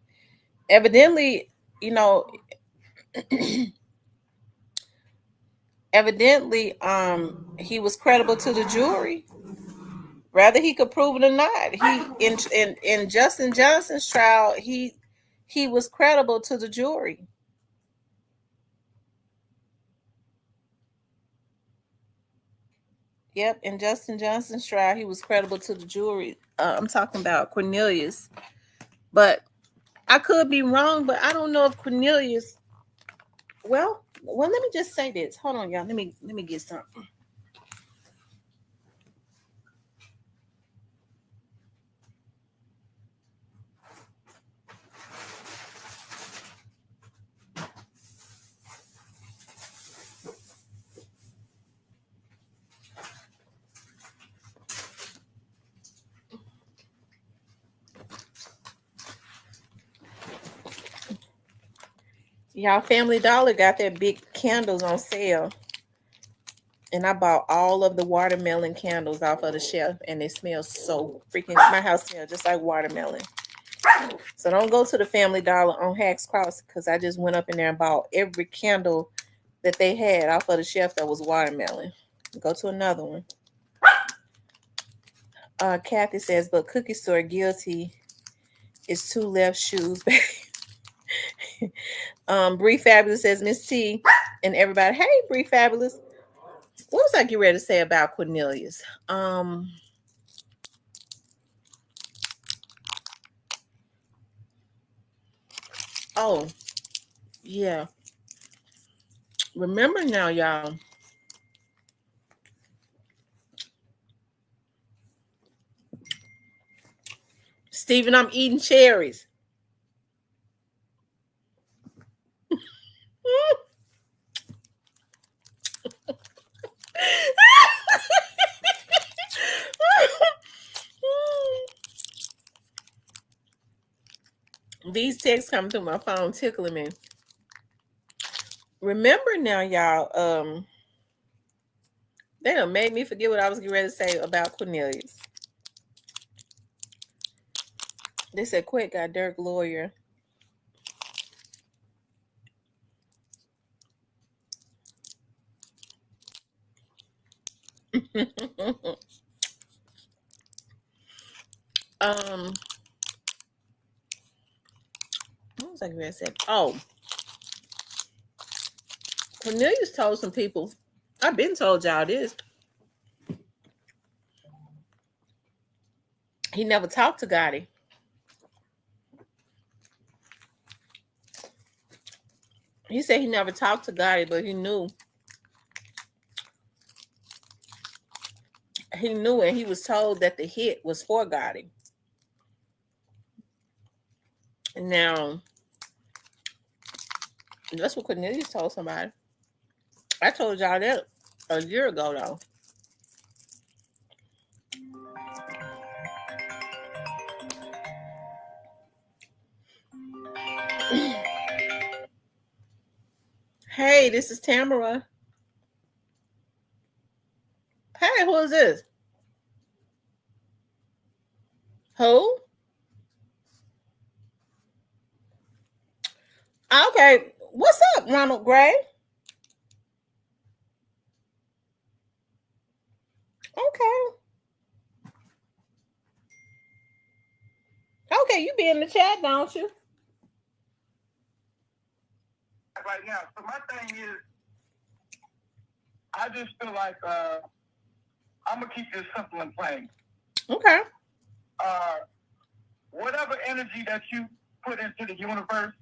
Evidently, you know, he was credible to the jury. Whether he could prove it or not, he in Justin Johnson's trial, he was credible to the jury. Yep, in Justin Johnson's trial, he was credible to the jury. I'm talking about Cornelius, but I could be wrong. But I don't know if Cornelius. Well, let me just say this. Hold on, y'all. Let me get something. Y'all, Family Dollar got their big candles on sale. And I bought all of the watermelon candles off of the shelf, and they smell so freaking. My house smells just like watermelon. So don't go to the Family Dollar on Hacks Cross because I just went up in there and bought every candle that they had off of the shelf that was watermelon. Go to another one. Kathy says, but Cookie Store guilty is two left shoes. Bree Fabulous says, Miss T and everybody. Hey, Bree Fabulous. What was I getting ready to say about Cornelius? Oh, yeah. Remember now, y'all. Steven, I'm eating cherries. These texts coming through my phone tickling me. Remember now, y'all, they done made me forget what I was getting ready to say about Cornelius. They said, quick, got Dirk lawyer. What was I going to say? Oh, Cornelius told some people, I've been told y'all this. He never talked to Gotti. He said he never talked to Gotti, but he knew. He knew, and he was told that the hit was for Gotti. Now, that's what Cornelius told somebody. I told y'all that a year ago, though. Hey, this is Tamara. Hey, who is this? Who? Okay, what's up, Ronald Gray? Okay. Okay, you be in the chat, don't you? Right now. So my thing is, I just feel like I'm gonna keep this simple and plain. Okay. Whatever energy that you put into the universe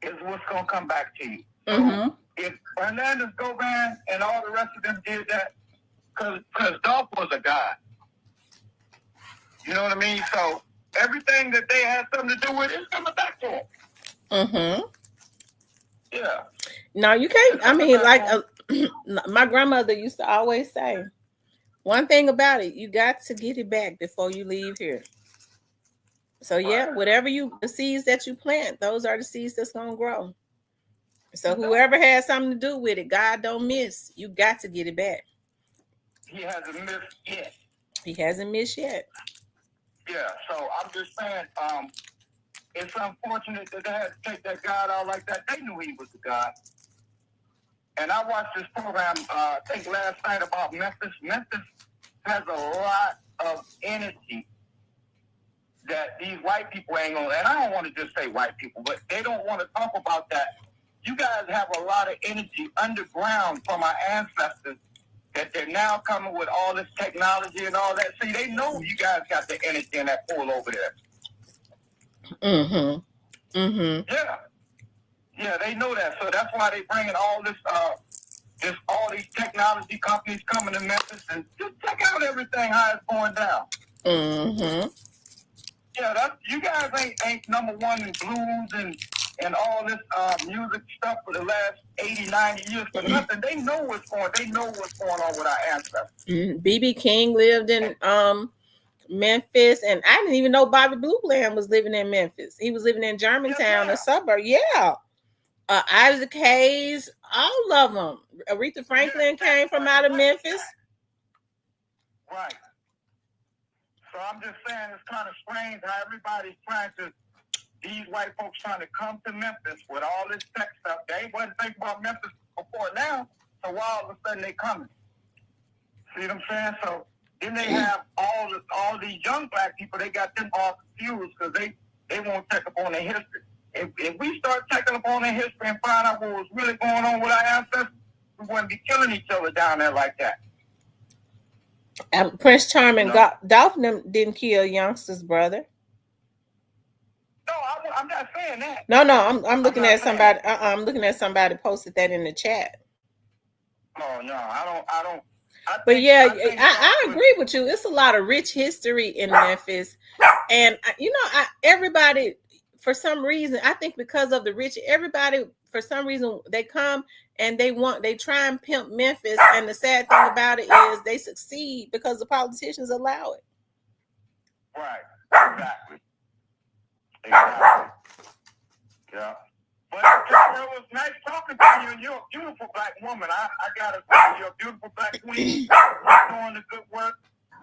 is what's gonna come back to you. Mm-hmm. So if Hernandez Govan and all the rest of them did that, because Dolph was a god. You know what I mean? So everything that they had something to do with is coming back to them. Mm-hmm. Yeah. No, you can't. I mean, like my grandmother used to always say, one thing about it, you got to get it back before you leave here. So yeah, whatever the seeds that you plant, those are the seeds that's gonna grow. So whoever has something to do with it, God don't miss. You got to get it back. He hasn't missed yet. He hasn't missed yet. Yeah, so I'm just saying, it's unfortunate that they had to take that God out like that. They knew he was the God. And I watched this program, I think last night, about Memphis. Memphis has a lot of energy that these white people ain't gonna, and I don't want to just say white people, but they don't want to talk about that. You guys have a lot of energy underground from our ancestors that they're now coming with all this technology and all that. See, they know you guys got the energy in that pool over there. Mm-hmm. Mm-hmm. Yeah. Yeah, they know that. So that's why they bringing all this, all these technology companies coming to Memphis and just check out everything, how it's going down. Mm-hmm. Yeah, you guys ain't number one in blues and all this music stuff for the last 80, 90 years for nothing. They know what's going on with our ancestors. B.B. King lived in Memphis, and I didn't even know Bobby Blue Bland was living in Memphis. He was living in Germantown, a suburb. Yeah. Isaac Hayes, all of them. Aretha Franklin came from out of Memphis. Right. So I'm just saying it's kind of strange how everybody's trying to, these white folks trying to come to Memphis with all this tech stuff. They wasn't thinking about Memphis before now, so why all of a sudden they coming? See what I'm saying? So then they have all these young black people, they got them all confused because they won't check up on their history. If we start checking up on their history and find out what was really going on with our ancestors, we wouldn't be killing each other down there like that. Prince Charming, Dolphin didn't kill youngsters, brother. No, I'm not saying that. No, I'm looking at somebody. I'm looking at somebody posted that in the chat. Oh no, I don't. But yeah, I agree with you. It's a lot of rich history in Memphis, and everybody, for some reason, I think because of the rich, everybody for some reason they come and they try and pimp Memphis, and the sad thing about it is they succeed because the politicians allow it. Right. Exactly. Yeah. But it was nice talking to you, and you're a beautiful black woman. I gotta say, you're a beautiful black queen. You're doing the good work.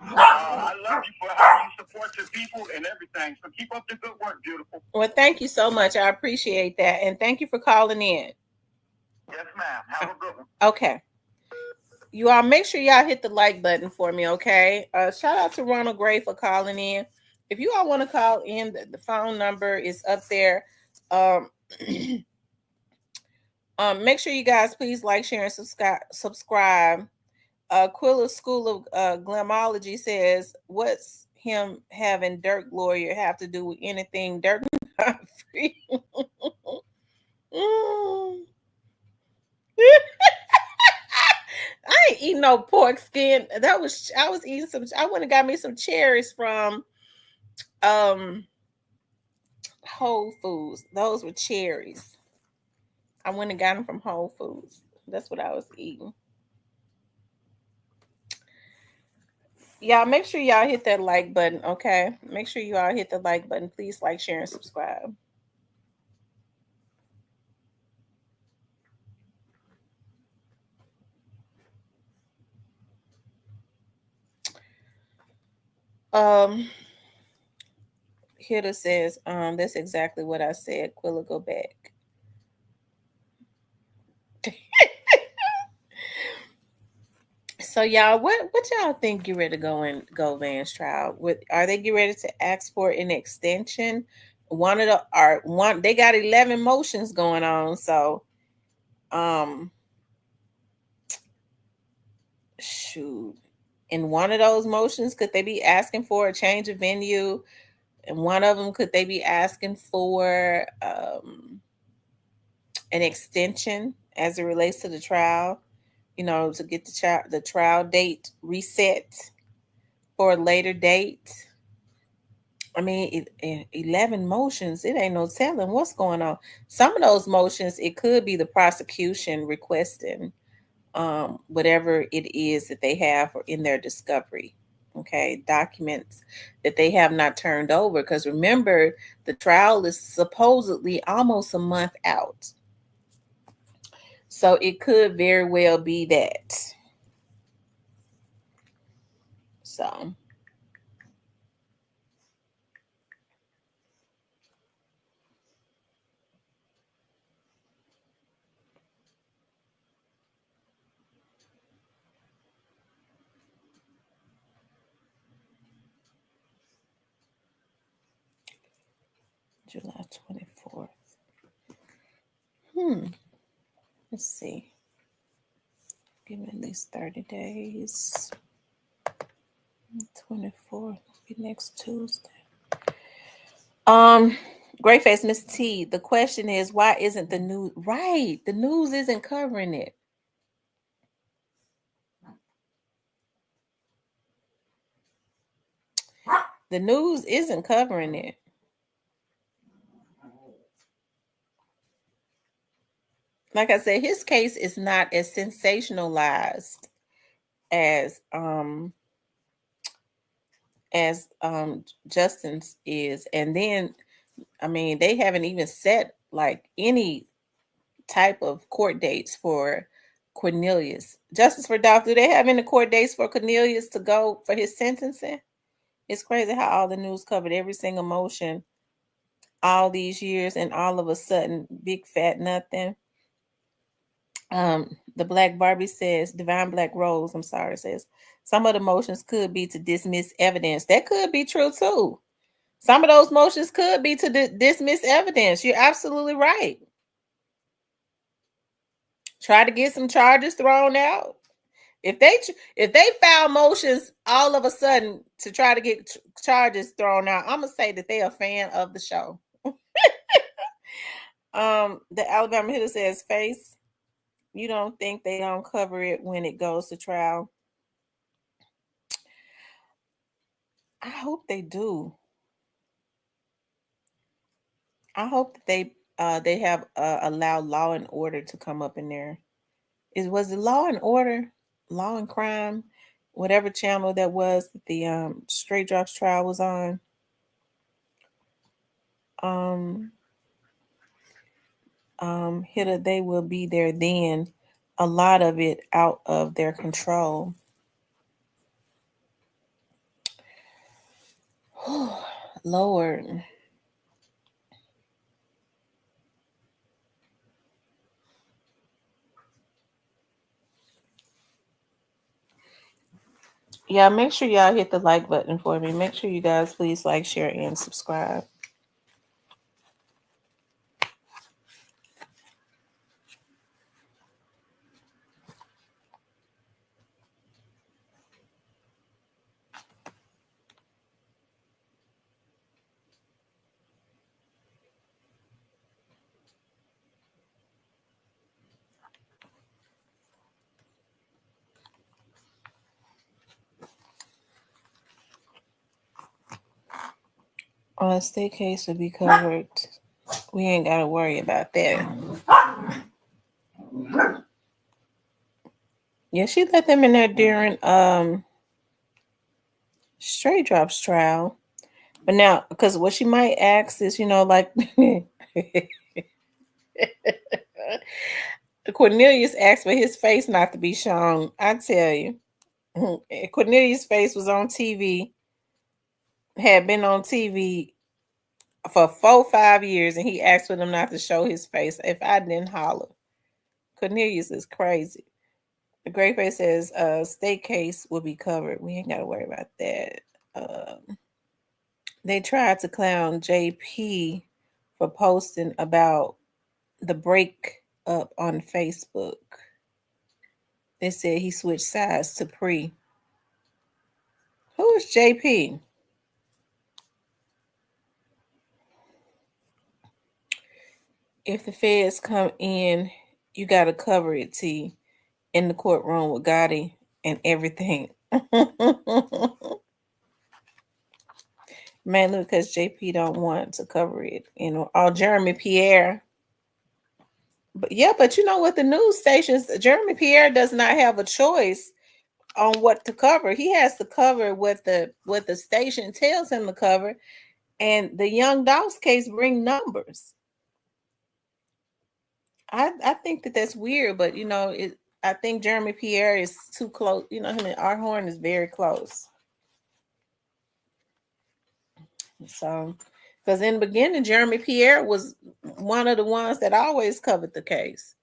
I love you for how you support your people and everything. So keep up the good work, beautiful. Well, thank you so much. I appreciate that, and thank you for calling in. Yes, ma'am. Have a good one. Okay. You all make sure y'all hit the like button for me, okay? Shout out to Ronald Gray for calling in. If you all want to call in, the phone number is up there. On Make sure you guys please like, share, and subscribe. Quilla School of Glamology says, "What's him having Dirk lawyer have to do with anything? Dirk not free." Mm. I ain't eating no pork skin. I was eating some. I went and got me some cherries from um Whole Foods. Those were cherries. I went and got them from Whole Foods. That's what I was eating. Y'all make sure y'all hit that like button, okay? Make sure you all hit the like button. Please like, share, and subscribe. Um, Hilda says, that's exactly what I said. Quilla, go back. So y'all, what y'all think get ready to go Vance trial? Are they get ready to ask for an extension? One of the are one they got 11 motions going on, so um shoot. In one of those motions, could they be asking for a change of venue? And one of them, could they be asking for an extension as it relates to the trial? You know, to get the trial date reset for a later date. I mean, 11 motions, it ain't no telling what's going on. Some of those motions, it could be the prosecution requesting whatever it is that they have in their discovery. Okay, documents that they have not turned over. Because remember, the trial is supposedly almost a month out. So it could very well be that. So July 24th. Let's see. Give me at least 30 days. 24th will be next Tuesday. Great face, Miss T. The question is, why isn't the news right? The news isn't covering it. The news isn't covering it. Like I said, his case is not as sensationalized as Justin's is. And then I mean, they haven't even set like any type of court dates for Cornelius. Justice for Dolph, do they have any court dates for Cornelius to go for his sentencing? It's crazy how all the news covered every single motion all these years, and all of a sudden, big fat nothing. The Black Barbie says, Divine Black Rose, I'm sorry, says some of the motions could be to dismiss evidence. That could be true too. Some of those motions could be to dismiss evidence. You're absolutely right. Try to get some charges thrown out. If they file motions all of a sudden to try to get charges thrown out, I'm gonna say that they are a fan of the show. The Alabama Hitter says, "Face, you don't think they don't cover it when it goes to trial?" I hope they do. I hope that they have allowed Law and Order to come up in there. Was it Law and Order, Law and Crime, whatever channel that was that the Straight Drops trial was on? Hitter, they will be there then. A lot of it out of their control. Lord. Yeah, make sure y'all hit the like button for me. Make sure you guys please like, share, and subscribe. State case will be covered. We ain't got to worry about that. Yeah, she let them in there during Stray Drops trial. But now, because what she might ask is, like Cornelius asked for his face not to be shown. I tell you, Cornelius' face was on TV, had been on TV for 4-5 years, and he asked for them not to show his face. If I didn't holler, Cornelius is crazy. The Great Face says, state case will be covered. We ain't got to worry about that. They tried to clown JP for posting about the breakup on Facebook. They said he switched sides to Pre. Who is JP? If the feds come in, you got to cover it, T, in the courtroom with Gotti and everything. Mainly because JP don't want to cover it, or Jeremy Pierre. But yeah, but you know what? The news stations, Jeremy Pierre does not have a choice on what to cover. He has to cover what the station tells him to cover, and the Young Dogs case bring numbers. I think that's weird, but I think Jeremy Pierre is too close. Him and Art Horn is very close. So, because in the beginning, Jeremy Pierre was one of the ones that always covered the case.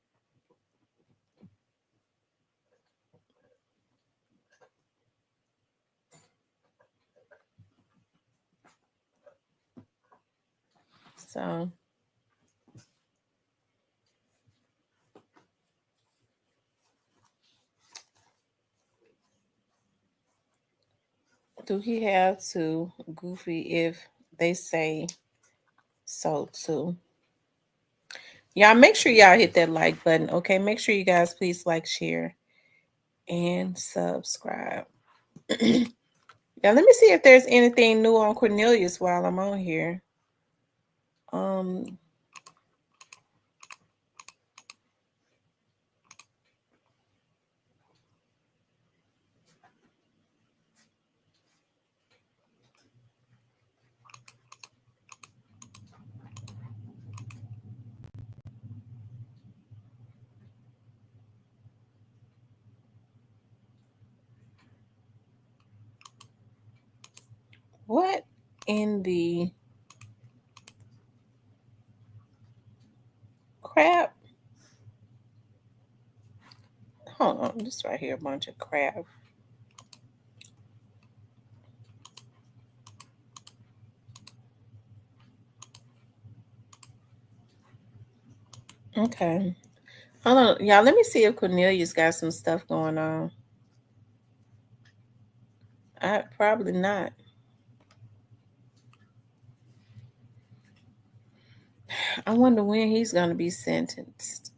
So, do he have to, Goofy, if they say so too? Y'all make sure y'all hit that like button, okay? Make sure you guys please like, share, and subscribe. Now let me see if there's anything new on Cornelius while I'm on here. What in the crap? Hold on, this right here, a bunch of crap. Okay. Hold on, y'all. Let me see if Cornelius got some stuff going on. Probably not. I wonder when he's gonna be sentenced.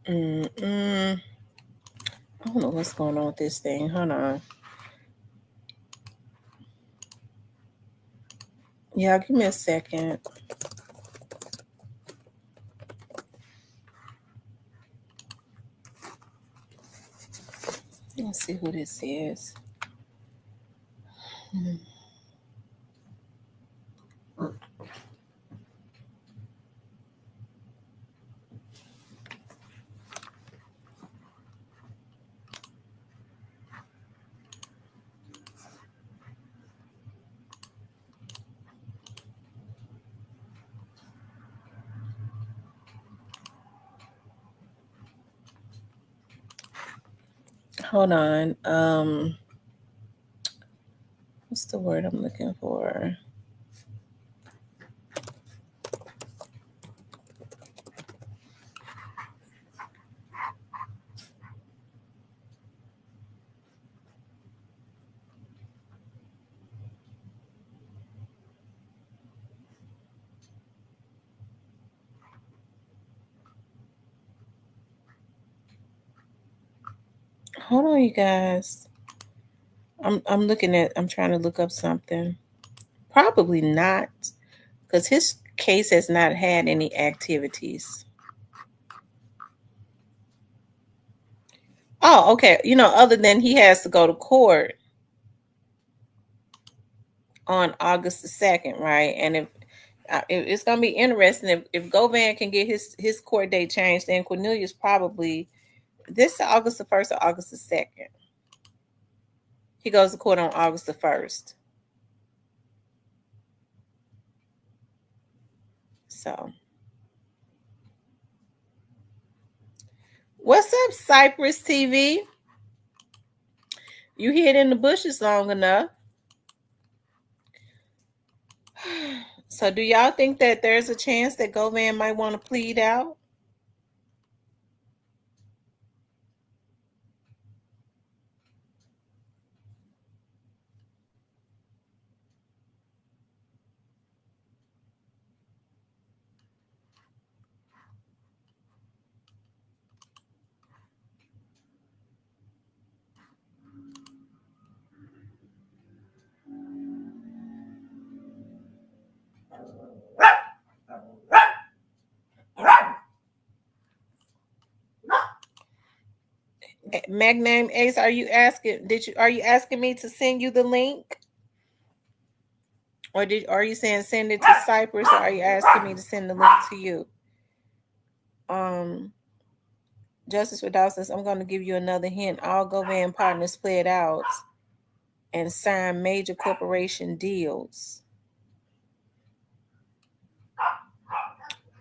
I don't know what's going on with this thing. Hold on. Yeah, give me a second. Let's see who this is. Hold on. What's the word I'm looking for? Hold on, you guys. I'm trying to look up something. Probably not, because his case has not had any activities. Oh, okay. Other than he has to go to court on August the 2nd, right? And if it's gonna be interesting if Govan can get his court date changed, then Cornelius probably this August the 1st or August the 2nd. He goes to court on August the 1st. So what's up, Cypress TV? You hid in the bushes long enough. So do y'all think that there's a chance that Govan might want to plead out? Magname Ace, are you asking me to send you the link? Or are you saying send it to Cypress, or are you asking me to send the link to you? Justice for Dawson, I'm going to give you another hint. All Govan partners played out and signed major corporation deals.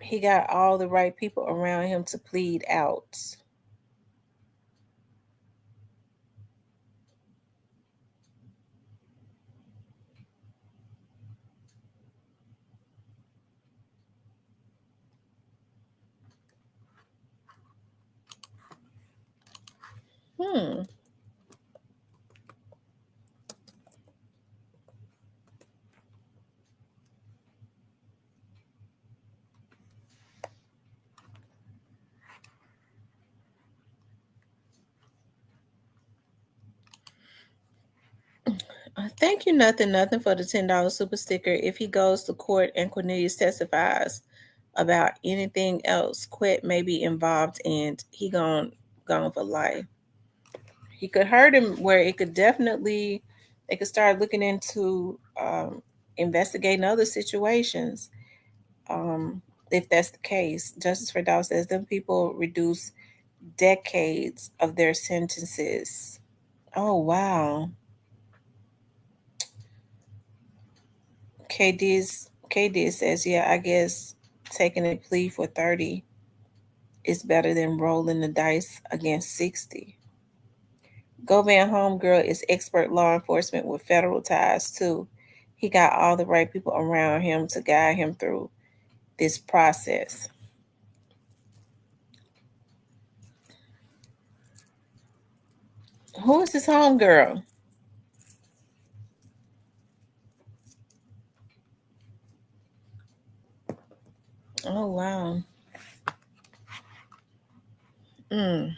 He got all the right people around him to plead out. Thank you, nothing for the $10 super sticker. If he goes to court and Cornelius testifies about anything else Quet may be involved in, he gone for life. He could hurt him where it could definitely, they could start looking into investigating other situations. If that's the case, Justice for Dow says them people reduce decades of their sentences. Oh wow. KD says, yeah, I guess taking a plea for 30 is better than rolling the dice against 60. Govan Homegirl is expert law enforcement with federal ties too. He got all the right people around him to guide him through this process. Who is his homegirl? Oh wow. Mm.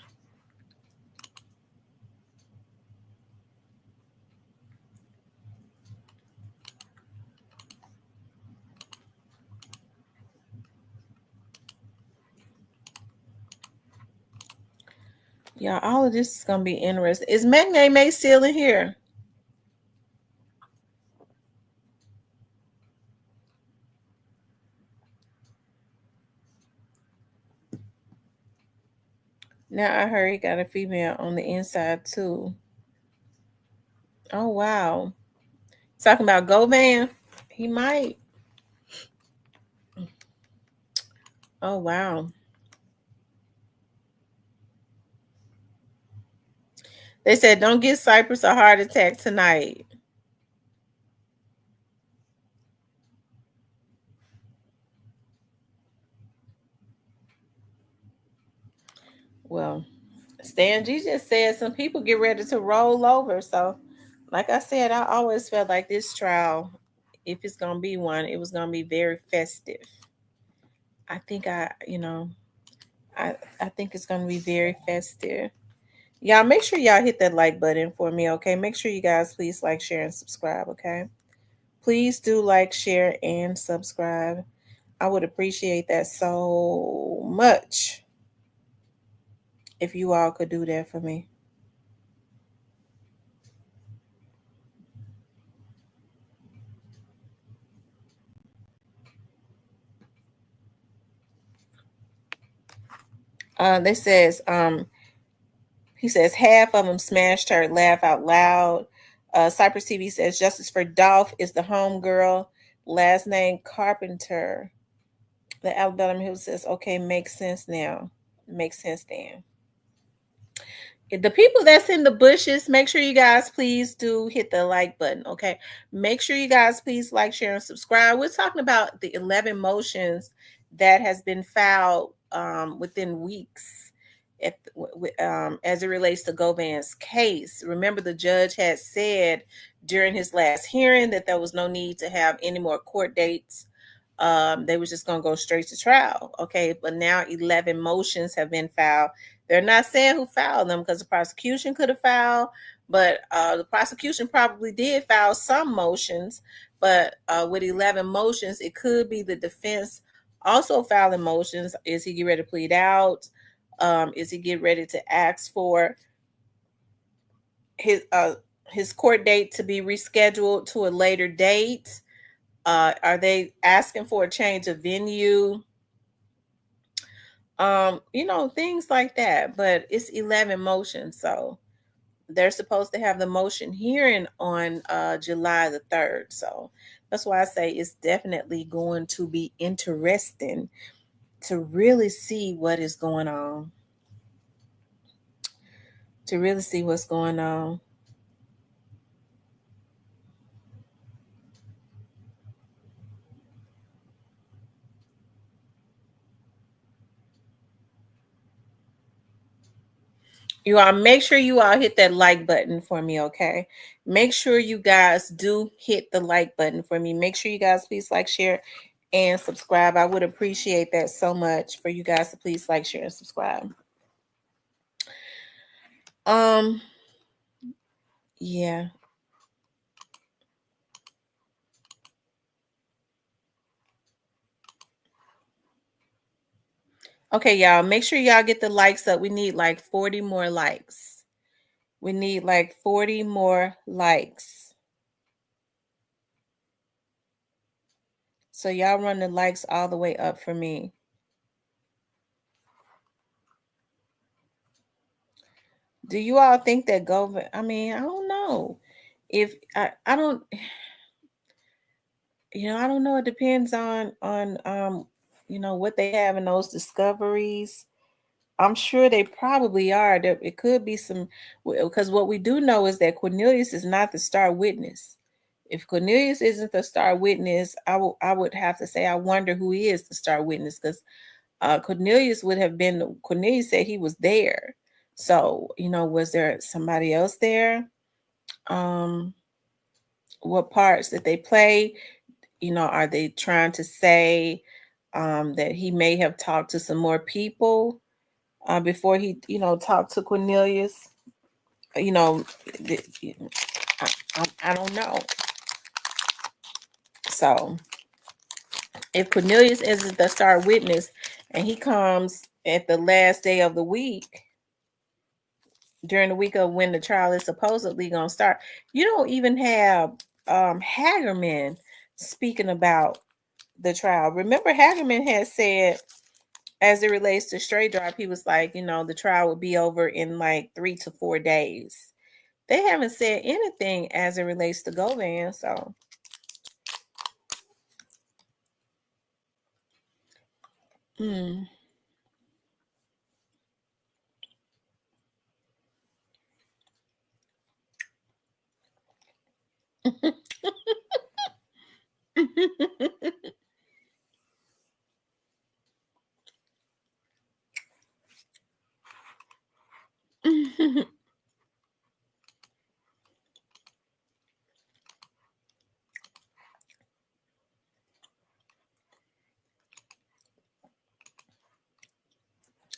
Yeah, all of this is gonna be interesting. Is Magnay May still in here? Now I heard he got a female on the inside too. Oh wow. Talking about Govan? He might. Oh wow. They said, don't get Cypress a heart attack tonight. Well, Stan G just said some people get ready to roll over. So, like I said, I always felt like this trial, if it's going to be one, it was going to be very festive. I think I think it's going to be very festive. Y'all make sure y'all hit that like button for me, okay? Make sure you guys please like, share, and subscribe, okay? Please do like, share, and subscribe. I would appreciate that so much if you all could do that for me. This says, he says half of them smashed her, laugh out loud. Cypress TV says justice for Dolph is the home girl. Last name Carpenter. The Alabama Hill says, okay, makes sense now. Makes sense then. The people that's in the bushes, make sure you guys please do hit the like button, okay? Make sure you guys please like, share, and subscribe. We're talking about the 11 motions that has been filed within weeks as it relates to Govan's case. Remember, the judge had said during his last hearing that there was no need to have any more court dates. They was just going to go straight to trial, okay? But now 11 motions have been filed. They're not saying who filed them because the prosecution could have filed, but the prosecution probably did file some motions. But with 11 motions, it could be the defense also filing motions. Is he get ready to plead out? Is he get ready to ask for his court date to be rescheduled to a later date? Are they asking for a change of venue? Things like that. But it's 11 motions, so they're supposed to have the motion hearing on July the 3rd. So that's why I say it's definitely going to be interesting to really see what is going on. To really see what's going on. You all make sure you all hit that like button for me, okay? Make sure you guys do hit the like button for me. Make sure you guys please like, share, and subscribe. I would appreciate that so much for you guys to please like, share, and subscribe. Um, yeah. Okay, y'all, make sure y'all get the likes up. We need like 40 more likes. We need like 40 more likes. So y'all run the likes all the way up for me. Do you all think that I mean, I don't know. If I don't I don't know. It depends on what they have in those discoveries. I'm sure they probably are. It could be some, because what we do know is that Cornelius is not the star witness. If Cornelius isn't the star witness, I would have to say I wonder who is the star witness, because Cornelius would have been. Cornelius said he was there. So was there somebody else there? Um, what parts did they play? Are they trying to say that he may have talked to some more people before he, talked to Cornelius? You know, I don't know. So if Cornelius isn't the star witness and he comes at the last day of the week, during the week of when the trial is supposedly going to start, you don't even have Hagerman speaking about the trial. Remember, Hagerman had said, as it relates to Straight Drop, he was like, the trial would be over in like 3 to 4 days. They haven't said anything as it relates to Govan, so. Hmm.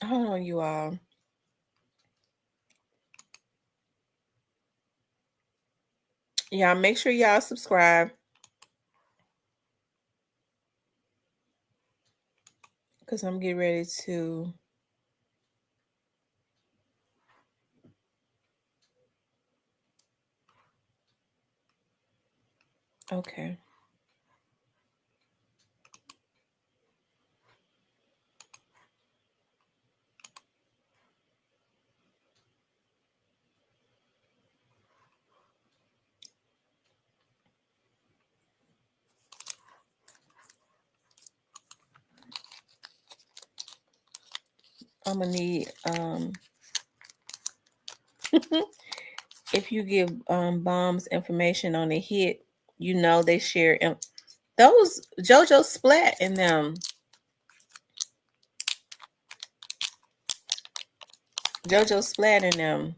Hold on, you all. Y'all make sure y'all subscribe because I'm getting ready to. Okay. I'm gonna need if you give bombs information on a hit, you know they share those JoJo Splat and them. JoJo Splat and them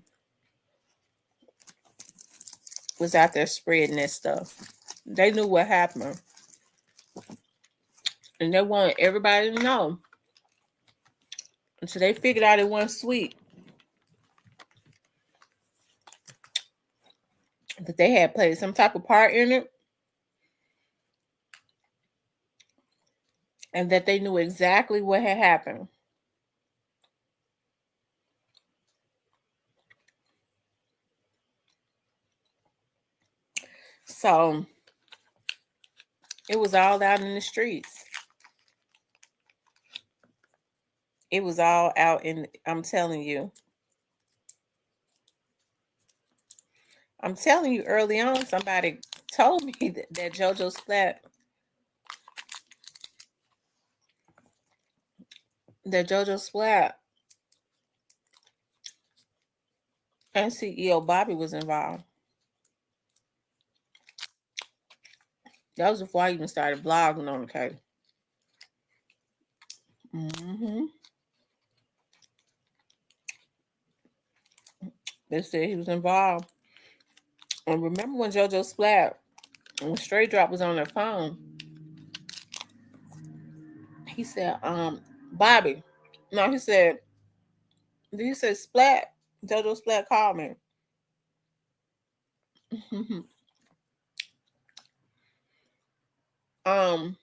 was out there spreading that stuff. They knew what happened. And they wanted everybody to know. And so they figured out it wasn't sweet. That they had played some type of part in it. And that they knew exactly what had happened. So it was all out in the streets. It was all out in, I'm telling you. I'm telling you, early on, somebody told me that JoJo Splat, and CEO Bobby was involved. That was before I even started vlogging on the case. Mm-hmm. They said he was involved. And remember when JoJo Splat, when Straight Drop was on their phone, he said, Bobby. No, he said, did he say Splat? JoJo Splat called me. um,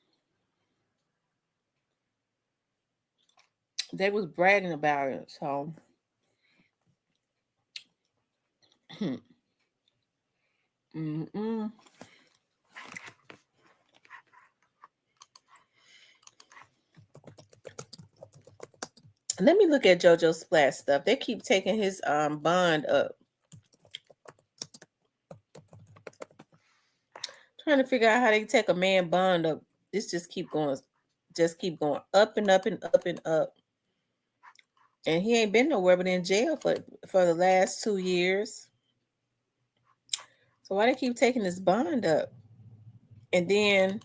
they was bragging about it, so mm-mm. Let me look at JoJo Splat stuff. They keep taking his bond up. Trying to figure out how they take a man bond up. This just keep going up and up and up and up. And he ain't been nowhere but in jail for the last 2 years. So why they keep taking his bond up? And then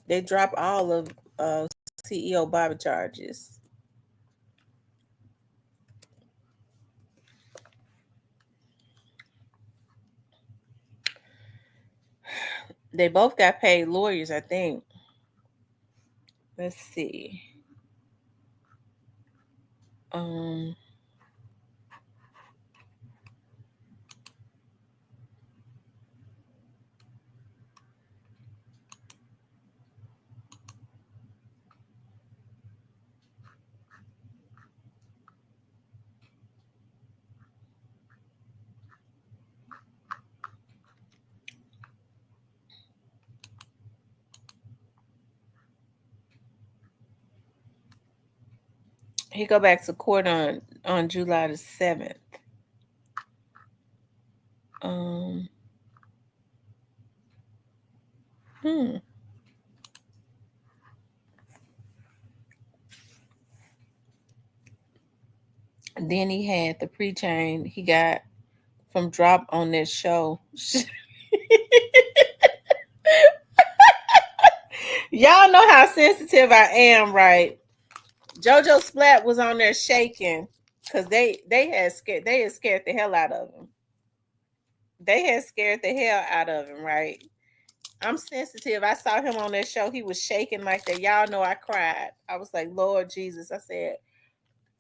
they drop all of CEO Bobby charges. They both got paid lawyers, I think. Let's see. Um, he go back to court on July the 7th. Um, hmm. And then he had the pre-chain he got from Drop on that show. Y'all know how sensitive I am, right? JoJo Splat was on there shaking because they had scared the hell out of him. They had scared the hell out of him, right? I'm sensitive. I saw him on that show. He was shaking like that. Y'all know I cried. I was like, Lord Jesus. I said,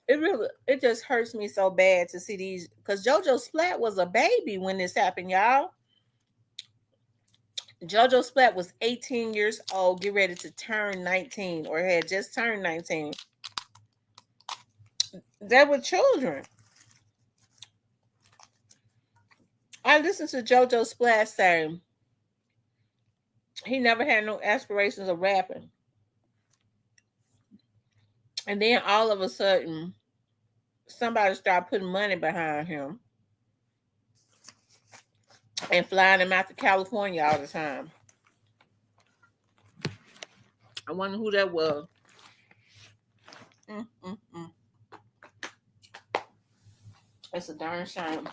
it just hurts me so bad to see these because JoJo Splat was a baby when this happened, y'all. JoJo Splat was 18 years old, get ready to turn 19, or had just turned 19. They were children. I listened to JoJo Splat say he never had no aspirations of rapping. And then all of a sudden, somebody started putting money behind him and flying him out to California all the time. I wonder who that was. Mm, mm, mm. It's a darn shame.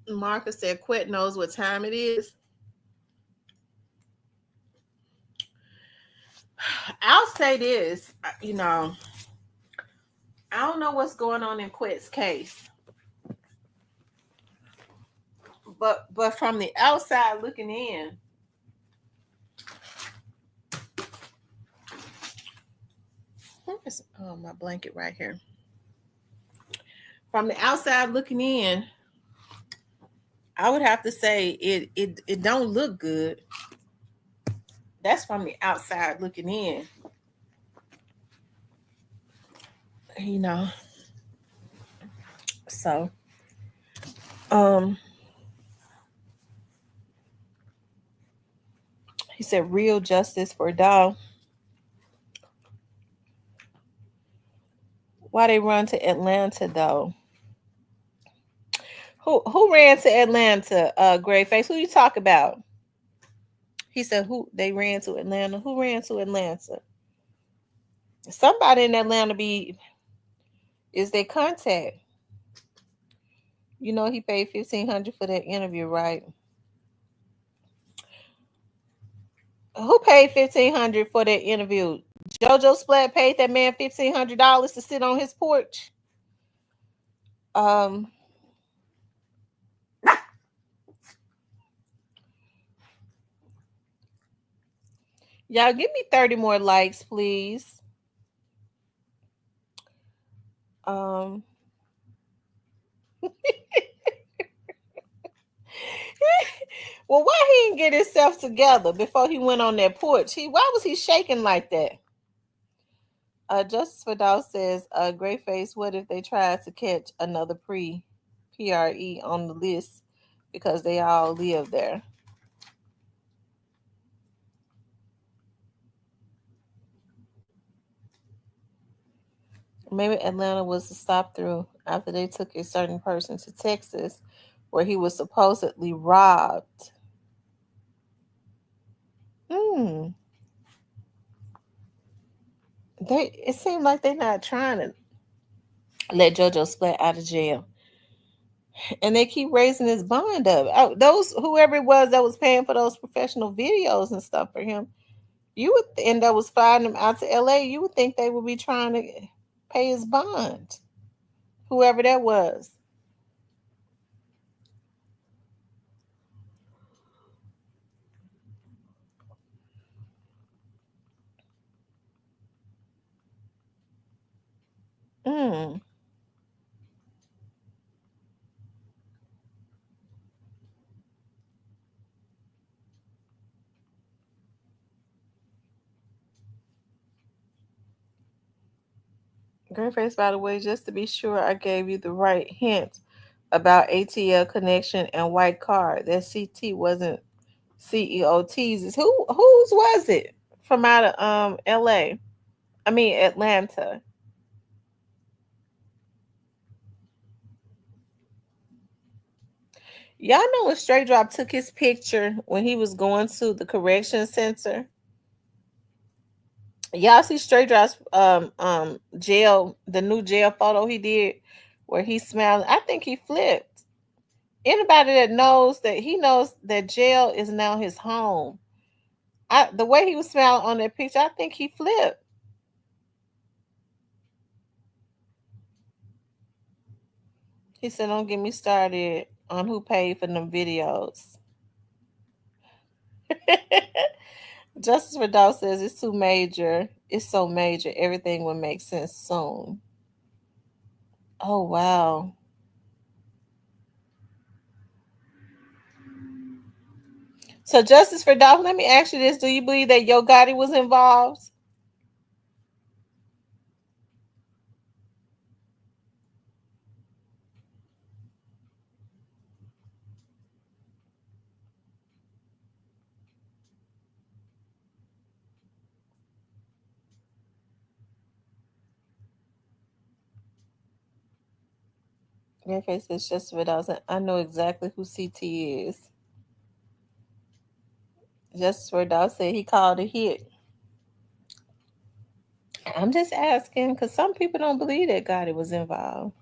Marcus said, Quit knows what time it is. I'll say this, I don't know what's going on in Quit's case, but from the outside looking in, where's my blanket right here? From the outside looking in, I would have to say it don't look good. That's from the outside looking in. You know. So he said real justice for Doll. Why they run to Atlanta though? Who ran to Atlanta, Grayface? Who you talk about? He said who they ran to Atlanta. Who ran to Atlanta? Somebody in Atlanta is their contact. You know he paid $1,500 for that interview, right? Who paid $1,500 for that interview? JoJo Splat paid that man $1,500 to sit on his porch. Um, y'all give me 30 more likes, please. Um, well, why he didn't get himself together before he went on that porch? Why was he shaking like that? Justice for Dow says, Great Face, what if they tried to catch another PRE on the list because they all live there? Maybe Atlanta was the stop through after they took a certain person to Texas where he was supposedly robbed. Hmm. It seemed like they're not trying to let JoJo Splat out of jail. And they keep raising his bond up. Those whoever it was that was paying for those professional videos and stuff for him, you would and that was flying him out to LA, you would think they would be trying to pay his bond. Whoever that was. Mm. Grandface, by the way, just to be sure I gave you the right hint about ATL connection and white card. That CT wasn't CEO teases. Whose was it from out of LA? I mean Atlanta. Y'all know when Straight Drop took his picture when he was going to the correction center? Y'all see Straight Drop's jail, the new jail photo he did where he smiled. I think he flipped. Anybody that knows that he knows that jail is now his home. The way he was smiling on that picture, I think he flipped. He said, "Don't get me started on who paid for them videos." Justice for Dog says it's too major. It's so major. Everything will make sense soon. Oh wow. So Justice for Dog, let me ask you this: do you believe that Yo Gotti was involved? Your face says Justice for Dog. I know exactly who CT is. Justice for Dog said he called a hit. I'm just asking because some people don't believe that Gotti was involved.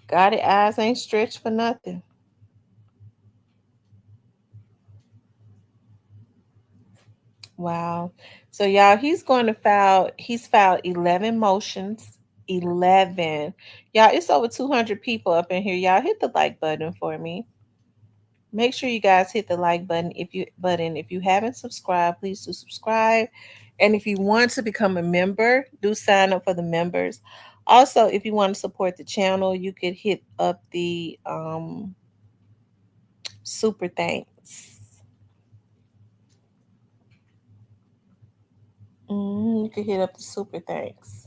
Gotti eyes ain't stretched for nothing. Wow. So y'all, he's filed 11 motions. 11. Y'all, it's over 200 people up in here. Y'all hit the like button for me. Make sure you guys hit the like button if you haven't subscribed, please do subscribe. And if you want to become a member, do sign up for the members. Also, if you want to support the channel, you could hit up the super thanks. You can hit up the super thanks.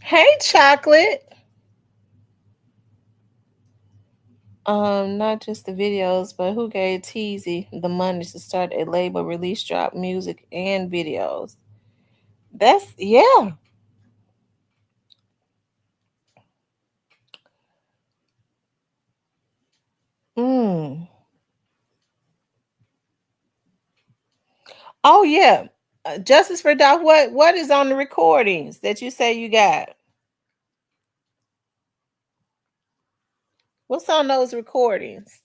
Hey, chocolate. Not just the videos, but who gave Teasy the money to start a label, release, drop music and videos? That's yeah. Mm. Oh yeah. Justice for Doc, what is on the recordings that you say you got? What's on those recordings?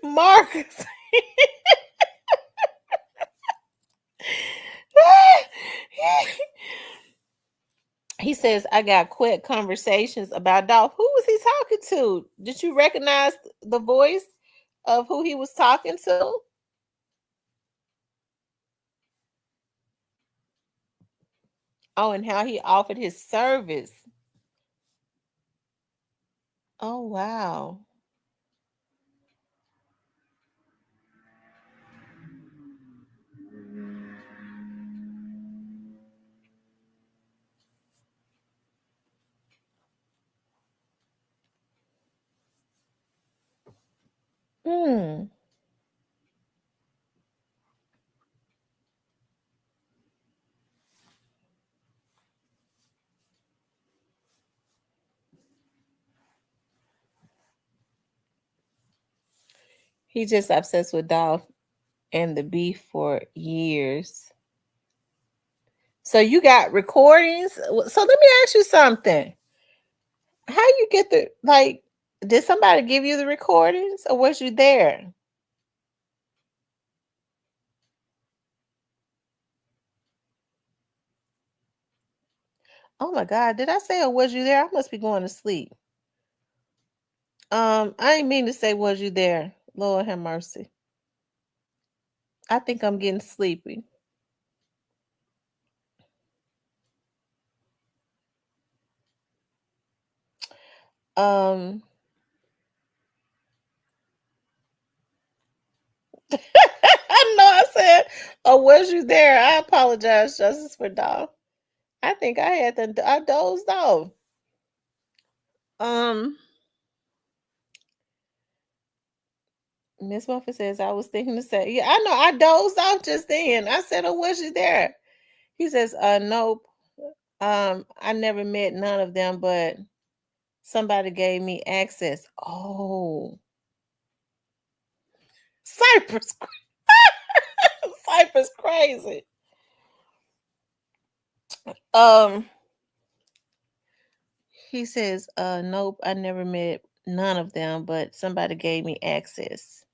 Marcus. He says, I got quick conversations about Dolph. Who was he talking to? Did you recognize the voice of who he was talking to? Oh, and how he offered his service. Oh, wow. Hmm. He just obsessed with Dolph and the beef for years. So you got recordings. So let me ask you something. How you get the like? Did somebody give you the recordings, or was you there? Oh my God! Did I say or was you there? I must be going to sleep. I didn't mean to say was you there. Lord have mercy. I think I'm getting sleepy. Um, I know I said, "Oh, was you there?" I apologize, Justice for Dog. I think I had I dozed off. Um, Miss Muffet says I was thinking to say, yeah, I know I dozed off just then. I said, "Oh, was you there?" He says, nope. I never met none of them, but somebody gave me access." Oh, Cypress, Cypress crazy. Um, he says, nope, I never met none of them, but somebody gave me access.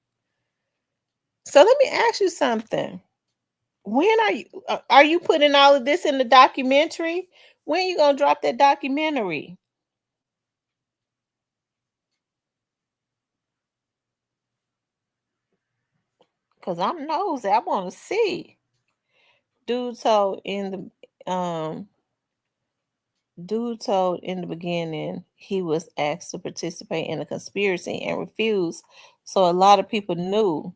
So let me ask you something. When are you putting all of this in the documentary? When you gonna drop that documentary? Cause I'm nosy. I want to see. Dude told in dude told in the beginning he was asked to participate in a conspiracy and refused. So a lot of people knew.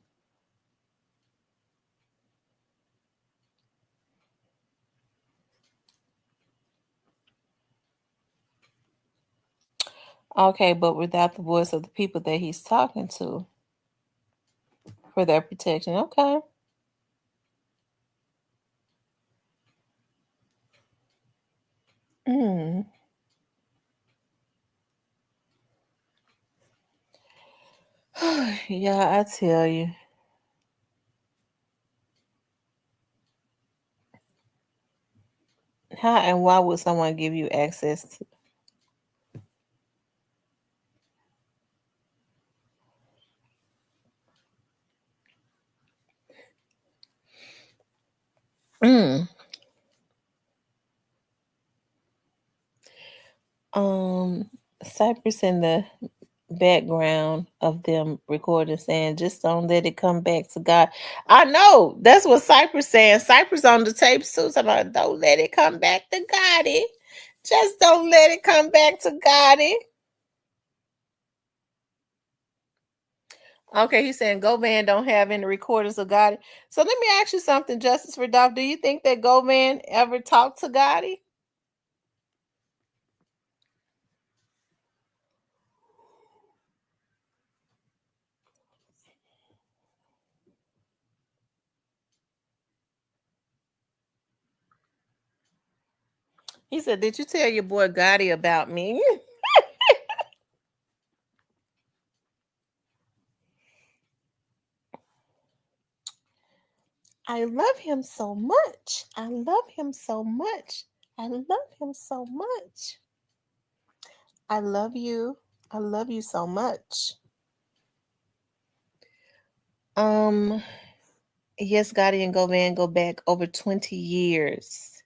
Okay, but without the voice of the people that he's talking to for their protection. Okay. Mm. Yeah, I tell you. How and why would someone give you access to? Mm. Cypress in the background of them recording saying, "Just don't let it come back to God." I know that's what Cypress saying. Cypress on the tape too. About don't let it come back to Gotti. Just don't let it come back to Gotti. Okay, he's saying Govan don't have any recordings of Gotti. So let me ask you something, Justice for Dolph. Do you think that Govan ever talked to Gotti? He said, "Did you tell your boy Gotti about me?" I love him so much. I love him so much. I love him so much. I love you. I love you so much. Um, yes, Gotti and Govan go back over 20 years.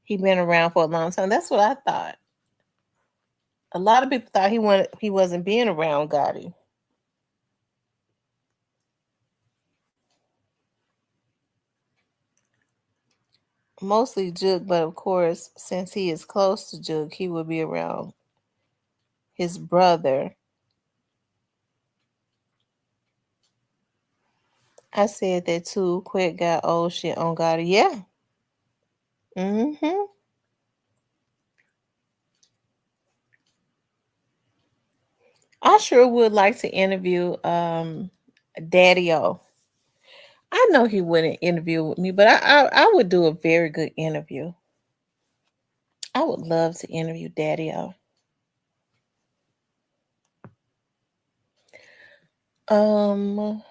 He been around for a long time. That's what I thought. A lot of people thought he wasn't being around Gotti. Mostly Jug, but of course, since he is close to Jug, he will be around his brother. I said that too. Quick got old shit on Gotti. Yeah. Mm-hmm. I sure would like to interview Daddy O. I know he wouldn't interview with me, but I would do a very good interview. I would love to interview Daddy O. Um,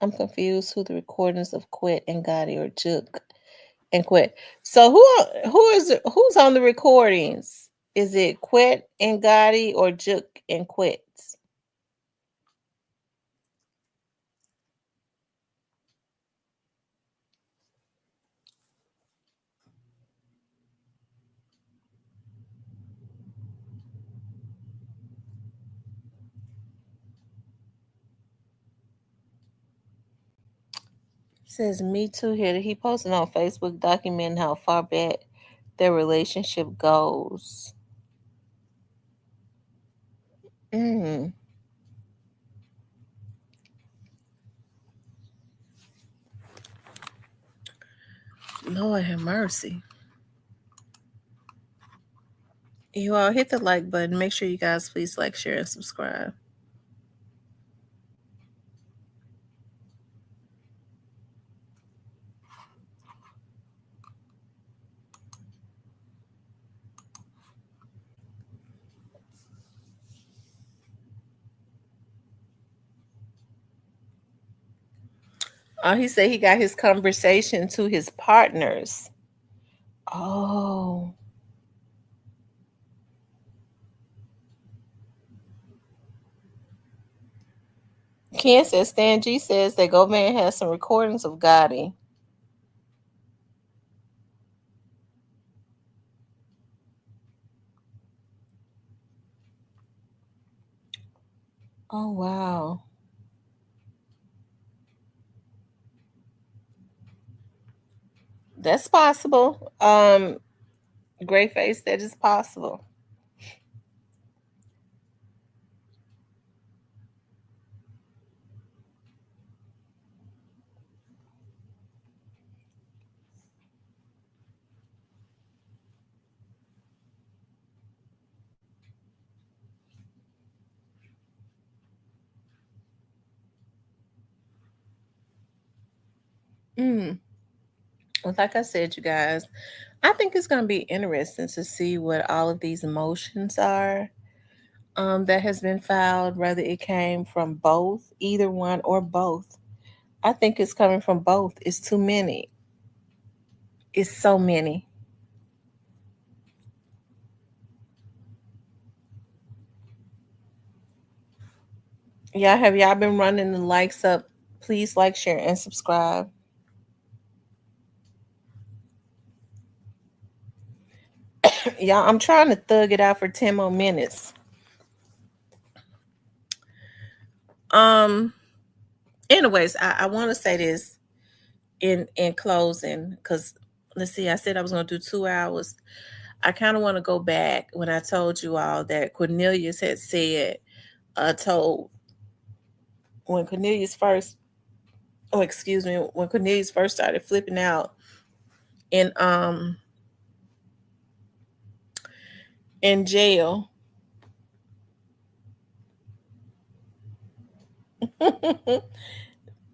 I'm confused who the recordings of Quet and Gotti or Juk and Quet. So who's on the recordings? Is it Quet and Gotti or Juk and Quet? Says me too here. He posted on Facebook documenting how far back their relationship goes. Mm. Lord have mercy. You all hit the like button. Make sure you guys please like, share, and subscribe. Oh, he said he got his conversation to his partners. Oh. Ken says Stan G says that Go Man has some recordings of Gotti. Oh wow. That's possible. Great face, that is possible. Mm. Like I said, you guys, I think it's going to be interesting to see what all of these emotions are that has been filed, whether it came from both, either one, or both. I think it's coming from both. It's too many. It's so many. Yeah, have y'all been running the likes up? Please like, share, and subscribe. Y'all, I'm trying to thug it out for 10 more minutes. Um, anyways, I want to say this in closing, because let's see, I said I was gonna do 2 hours. I kind of want to go back when I told you all that Cornelius had said, told when Cornelius first, oh excuse me, when Cornelius first started flipping out in in jail.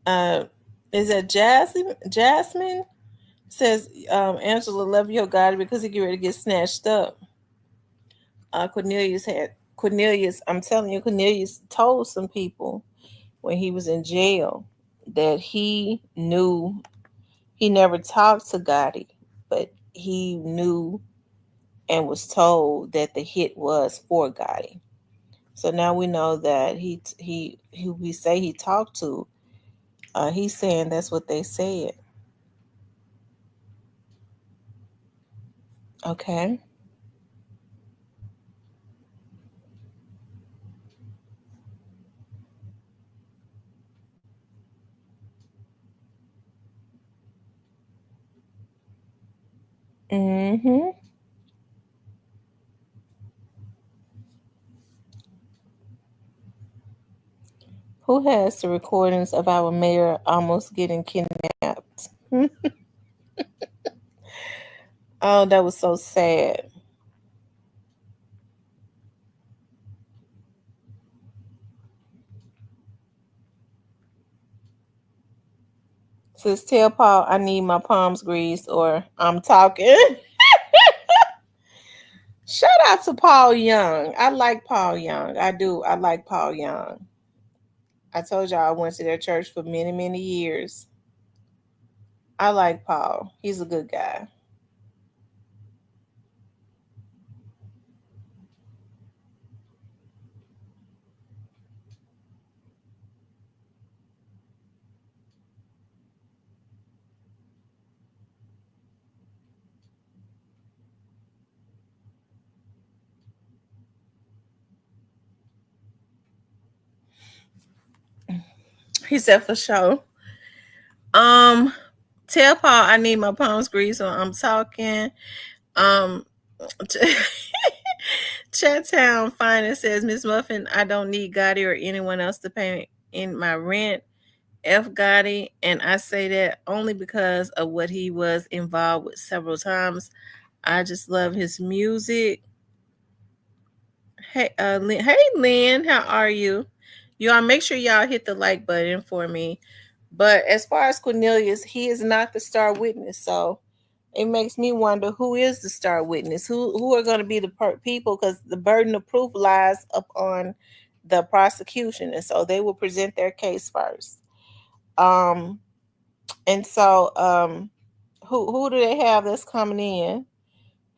uh, is that Jasmine? Jasmine says Angela love your God because he get ready to get snatched up. Cornelius. I'm telling you, Cornelius told some people when he was in jail that he knew he never talked to Gotti, but he knew and was told that the hit was for Gotti. So now we know that who we say he talked to. He's saying that's what they said. Okay. Mm-hmm. Who has the recordings of our mayor almost getting kidnapped? Oh, that was so sad. Says tell Paul I need my palms greased or I'm talking. Shout out to Paul Young. I like Paul Young. I do. I like Paul Young. I told y'all I went to their church for many, many years. I like Paul. He's a good guy. He said for sure. Um, tell Paul I need my palms greased when I'm talking. Um, Chattown Finance says, Miss Muffin, I don't need Gotti or anyone else to pay in my rent. F Gotti, and I say that only because of what he was involved with several times. I just love his music. Hey, hey, Lynn, how are you? Y'all make sure y'all hit the like button for me. But as far as Cornelius, he is not the star witness, so it makes me wonder who is the star witness. Who are going to be the people? Because the burden of proof lies upon the prosecution, and so they will present their case first. Um, and so who do they have that's coming in?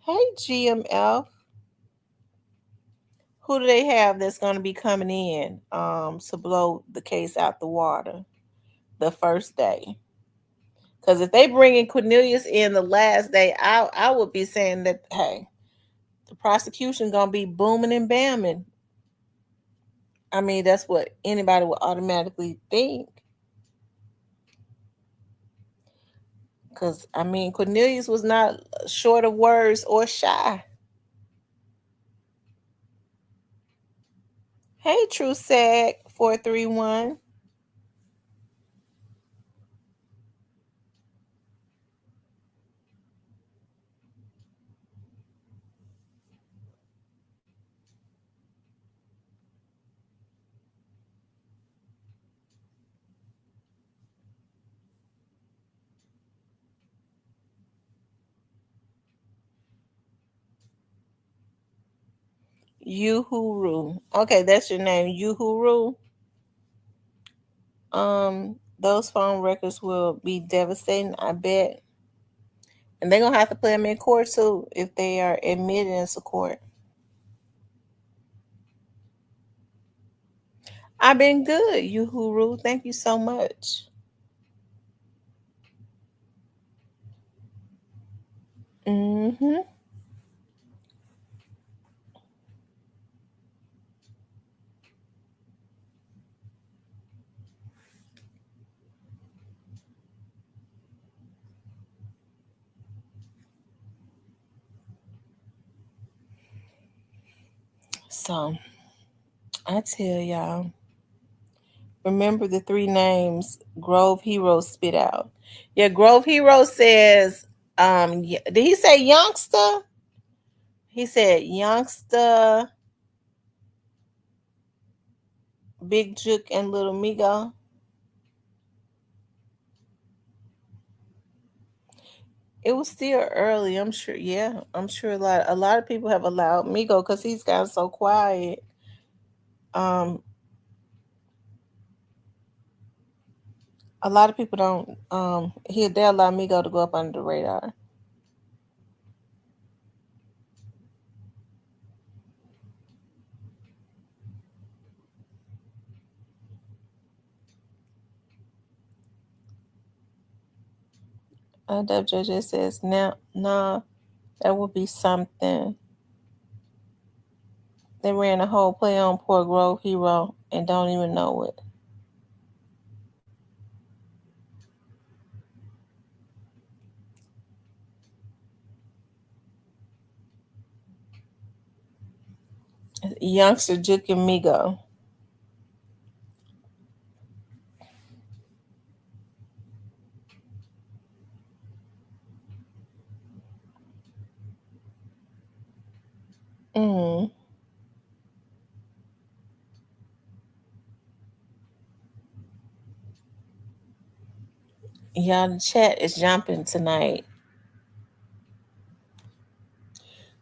Hey, GMF. Who do they have that's going to be coming in to blow the case out the water the first day? Because if they bring in Cornelius in the last day, I would be saying that, hey, the prosecution going to be booming and bamming. I mean, that's what anybody would automatically think. Because, I mean, Cornelius was not short of words or shy. Hey, True Sag 431. Yuhuru. Okay, that's your name, Yuhuru. Those phone records will be devastating, I bet. And they're gonna have to play them in court too if they are admitted into court. I've been good, Yuhuru. Thank you so much. Mm-hmm. So I tell y'all, remember the three names Grove Hero spit out. Yeah, Grove Hero says, did he say youngster? He said youngster, Big Juke, and Little Migo. It was still early, I'm sure. Yeah, I'm sure a lot of people have allowed Migo because he's gotten so quiet. Um, a lot of people don't. They allow Migo to go up under the radar. WJJ says now, nah, that would be something. They ran a whole play on poor Grove Hero and don't even know it. Youngster Juke and Migo. Mm. Y'all, the chat is jumping tonight.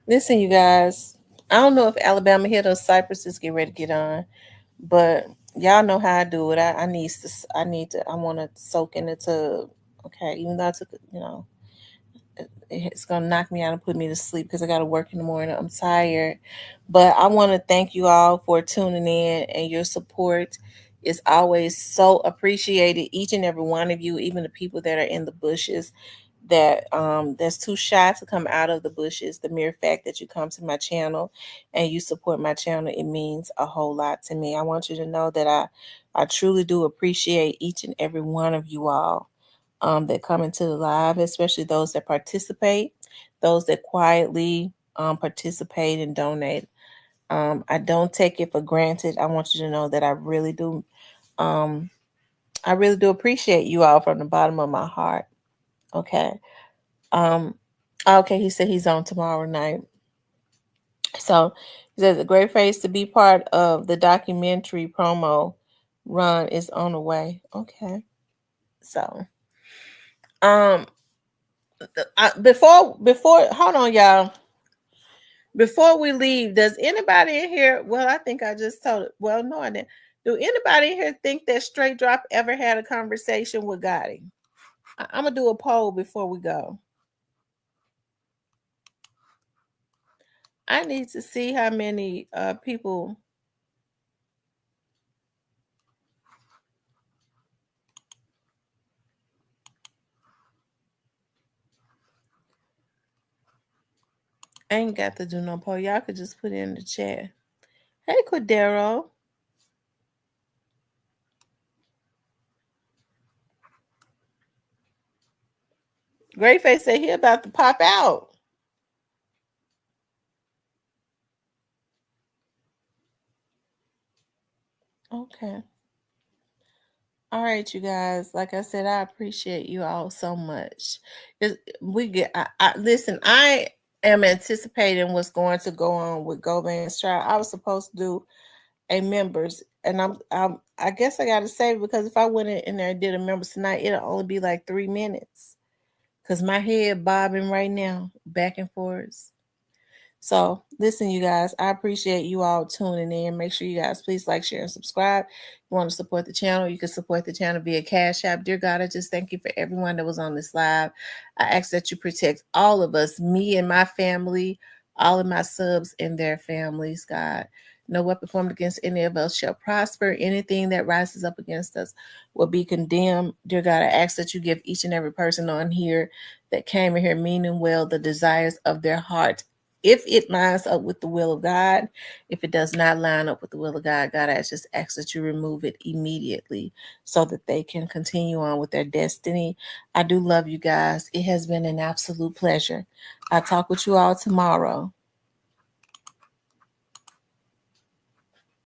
Listen, you guys. I don't know if Alabama hit or Cypress is getting ready to get on, but y'all know how I do it. I need to. I need to. I want to soak in the tub. Okay, even though I took, it's gonna knock me out and put me to sleep because I got to work in the morning. I'm tired, but I want to thank you all for tuning in, and your support is always so appreciated. Each and every one of you, even the people that are in the bushes, that's too shy to come out of the bushes. The mere fact that you come to my channel and you support my channel, it means a whole lot to me. I want you to know that I truly do appreciate each and every one of you all that come into the live, especially those that participate, those that quietly participate and donate. I don't take it for granted. I want you to know that um, I really do appreciate you all from the bottom of my heart. Okay. Um, okay, he said he's on tomorrow night. So he says a great phrase to be part of the documentary promo run is on the way. Okay. So um before hold on y'all. Before we leave, does anybody in here, well, I think I just told it. Well, no, I didn't. Do anybody in here think that Straight Drop ever had a conversation with Gotti? I'm gonna do a poll before we go. I need to see how many people. I ain't got to do no poll. Y'all could just put it in the chat. Hey, Cordero. Great Face said he about to pop out. Okay. All right, you guys. Like I said, I appreciate you all so much. We get. Listen. I am anticipating what's going to go on with Govan's trial. I was supposed to do a members, and I guess I got to say because if I went in there and did a members tonight, it'll only be like 3 minutes because my head bobbing right now, back and forth. So, listen, you guys, I appreciate you all tuning in. Make sure you guys please like, share, and subscribe. If you want to support the channel, you can support the channel via Cash App. Dear God, I just thank you for everyone that was on this live. I ask that you protect all of us, me and my family, all of my subs and their families, God. No weapon formed against any of us shall prosper. Anything that rises up against us will be condemned. Dear God, I ask that you give each and every person on here that came in here meaning well the desires of their heart, if it lines up with the will of God. If it does not line up with the will of God, God, I just ask that you remove it immediately so that they can continue on with their destiny. I do love you guys. It has been an absolute pleasure. I'll talk with you all tomorrow.